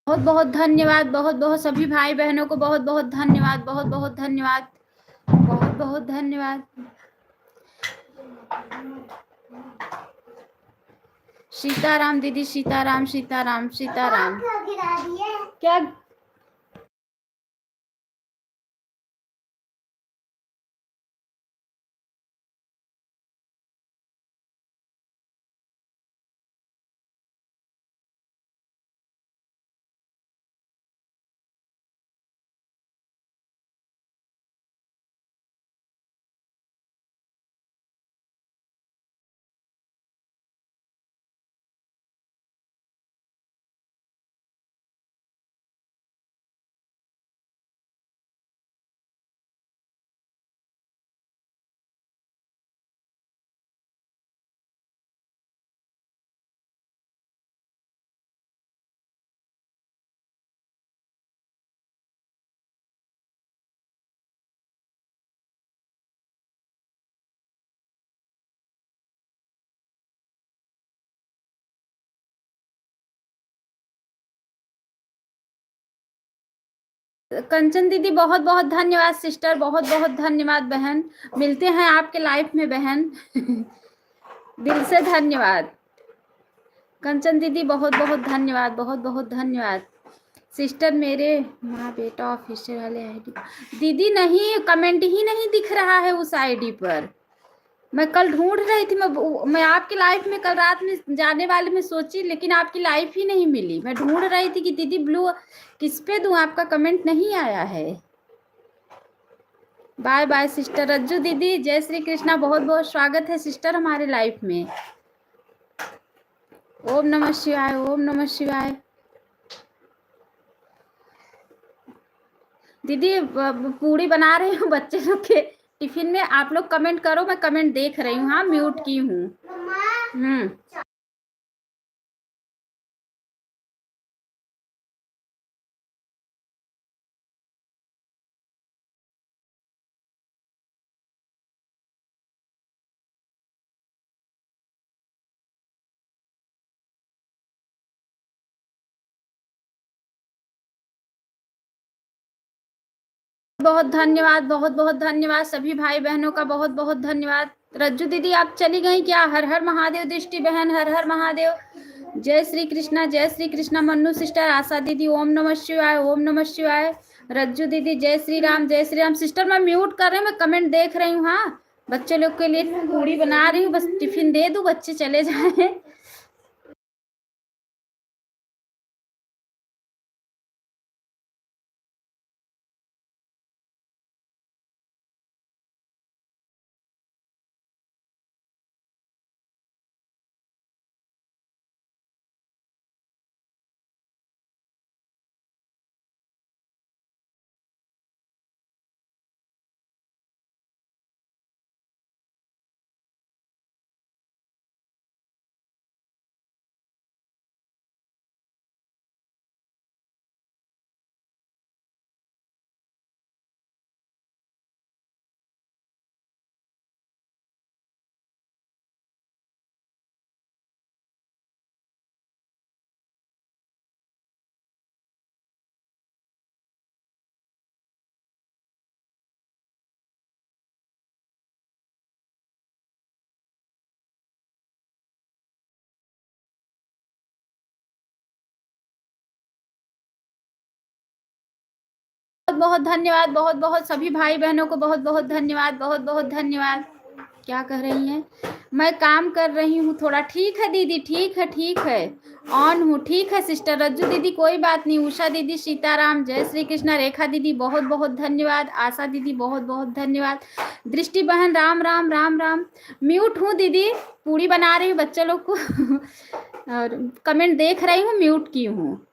बहुत बहुत धन्यवाद, बहुत बहुत सभी भाई बहनों को बहुत बहुत धन्यवाद, बहुत बहुत धन्यवाद, बहुत बहुत धन्यवाद। सीताराम दीदी, सीताराम सीताराम सीताराम। क्या कंचन दीदी बहुत बहुत धन्यवाद सिस्टर, बहुत बहुत धन्यवाद बहन। मिलते हैं आपके लाइफ में बहन। दिल से धन्यवाद कंचन दीदी, बहुत बहुत धन्यवाद, बहुत बहुत धन्यवाद सिस्टर। मेरे माँ बेटा ऑफिशियल वाले आईडी दीदी नहीं, कमेंट ही नहीं दिख रहा है उस आईडी पर। मैं कल ढूंढ रही थी, मैं आपकी लाइफ में कल रात में जाने वाली मैं सोची, लेकिन आपकी लाइफ ही नहीं मिली। मैं ढूंढ रही थी कि दीदी ब्लू किस पे दूं, आपका कमेंट नहीं आया है। बाय बाय सिस्टर रज्जू दीदी, जय श्री कृष्णा, बहुत बहुत स्वागत है सिस्टर हमारे लाइफ में। ओम नमः शिवाय, ओम नमः शिवाय। दीदी पूड़ी बना रही हूँ बच्चे लोग के टिफिन में, आप लोग कमेंट करो, मैं कमेंट देख रही हूँ। हाँ म्यूट की हूँ। बहुत धन्यवाद, बहुत बहुत धन्यवाद सभी भाई बहनों का, बहुत बहुत धन्यवाद। रज्जू दीदी आप चली गई क्या? हर हर महादेव दृष्टि बहन, हर हर महादेव। जय श्री कृष्णा, जय श्री कृष्णा। मन्नू सिस्टर, आशा दीदी ओम नमः शिवाय, ओम नमः शिवाय। रज्जू दीदी जय श्री राम, जय श्री राम। सिस्टर मैं म्यूट कर रही हूँ, मैं कमेंट देख रही हूँ। हाँ, बच्चे लोग के लिए पूड़ी बना रही हूँ, बस टिफिन दे दूँ, बच्चे चले जाए। बहुत बहुत धन्यवाद, बहुत बहुत सभी भाई बहनों को बहुत बहुत धन्यवाद, बहुत बहुत धन्यवाद। क्या कह रही हैं? मैं काम कर रही हूँ थोड़ा। ठीक है दीदी, ठीक है, ठीक है, ऑन हूँ। ठीक है सिस्टर रज्जू दीदी, कोई बात नहीं। उषा दीदी सीताराम, जय श्री कृष्णा। रेखा दीदी बहुत बहुत धन्यवाद। आशा दीदी बहुत बहुत धन्यवाद। दृष्टि बहन राम राम राम राम। म्यूट हूँ दीदी, पूरी बना रही हूँ बच्चे लोग को और कमेंट देख रही हूँ, म्यूट की हूँ।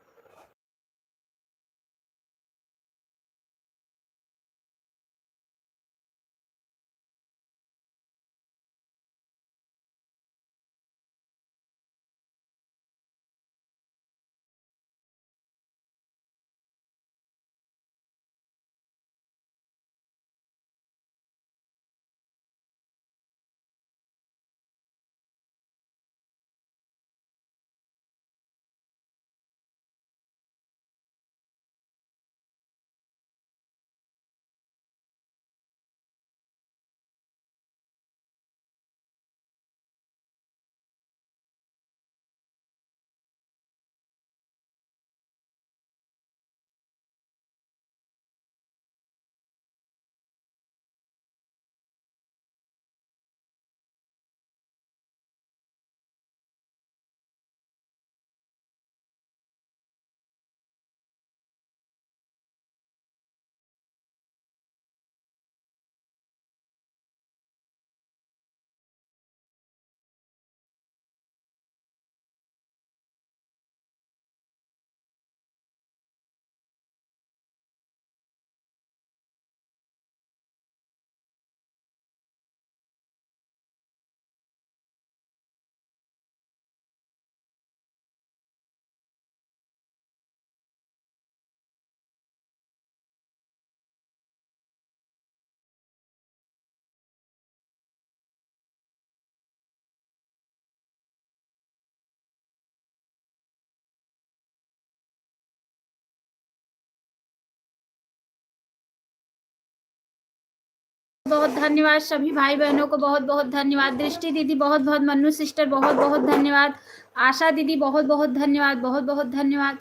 बहुत धन्यवाद सभी भाई बहनों को, बहुत बहुत धन्यवाद। दृष्टि दीदी बहुत बहुत, मन्नू सिस्टर बहुत बहुत धन्यवाद। आशा दीदी बहुत बहुत धन्यवाद, बहुत बहुत धन्यवाद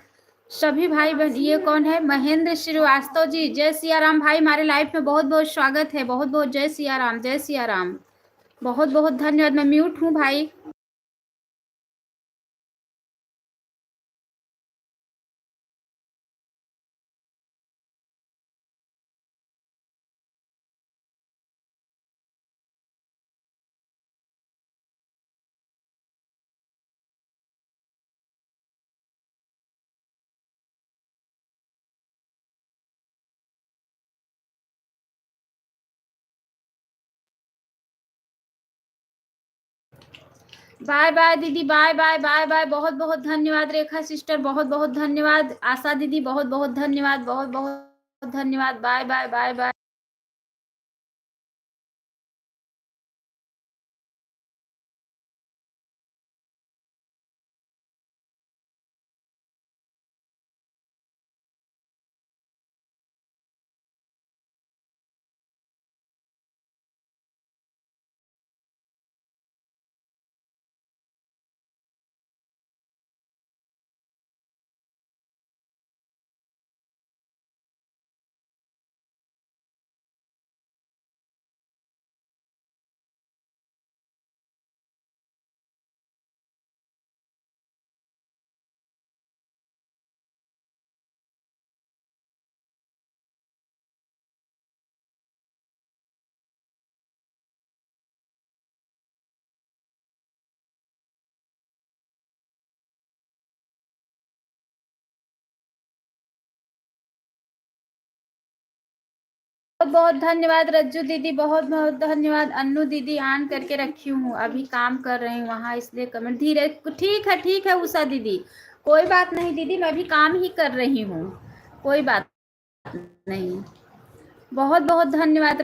सभी भाई बहन। ये कौन है? महेंद्र श्रीवास्तव जी, जय सिया राम भाई, हमारे लाइफ में बहुत बहुत स्वागत है, बहुत बहुत जय सिया राम, जय सिया राम। बहुत बहुत धन्यवाद। मैं म्यूट हूँ भाई। बाय बाय दीदी, बाय बाय बाय बाय। बहुत बहुत धन्यवाद रेखा सिस्टर, बहुत बहुत धन्यवाद। आशा दीदी बहुत बहुत धन्यवाद, बहुत बहुत धन्यवाद। Bye bye bye bye. बहुत धन्यवाद रज्जू दीदी, बहुत बहुत धन्यवाद। अन्नू दीदी ऑन करके रखी हूँ, अभी काम कर रही हूँ वहाँ, इसलिए कमेंट धीरे। ठीक है उषा दीदी, कोई बात नहीं दीदी, मैं भी काम ही कर रही हूँ, कोई बात नहीं। बहुत बहुत धन्यवाद।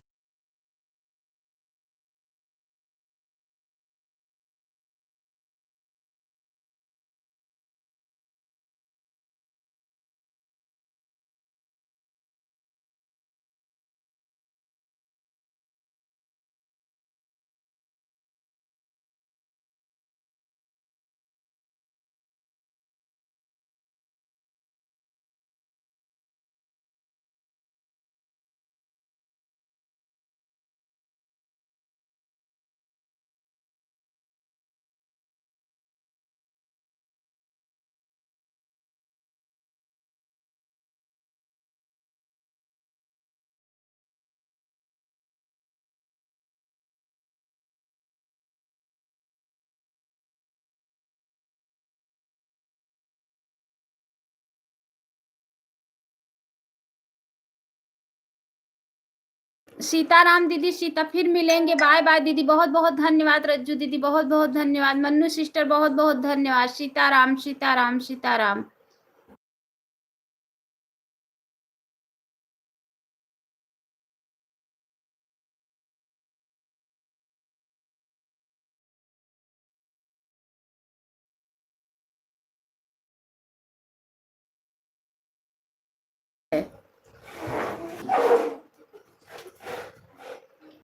सीताराम दीदी, सीता, फिर मिलेंगे, बाय बाय दीदी। बहुत बहुत धन्यवाद रज्जू दीदी, बहुत बहुत धन्यवाद। मन्नू सिस्टर बहुत बहुत धन्यवाद। सीताराम सीताराम सीताराम।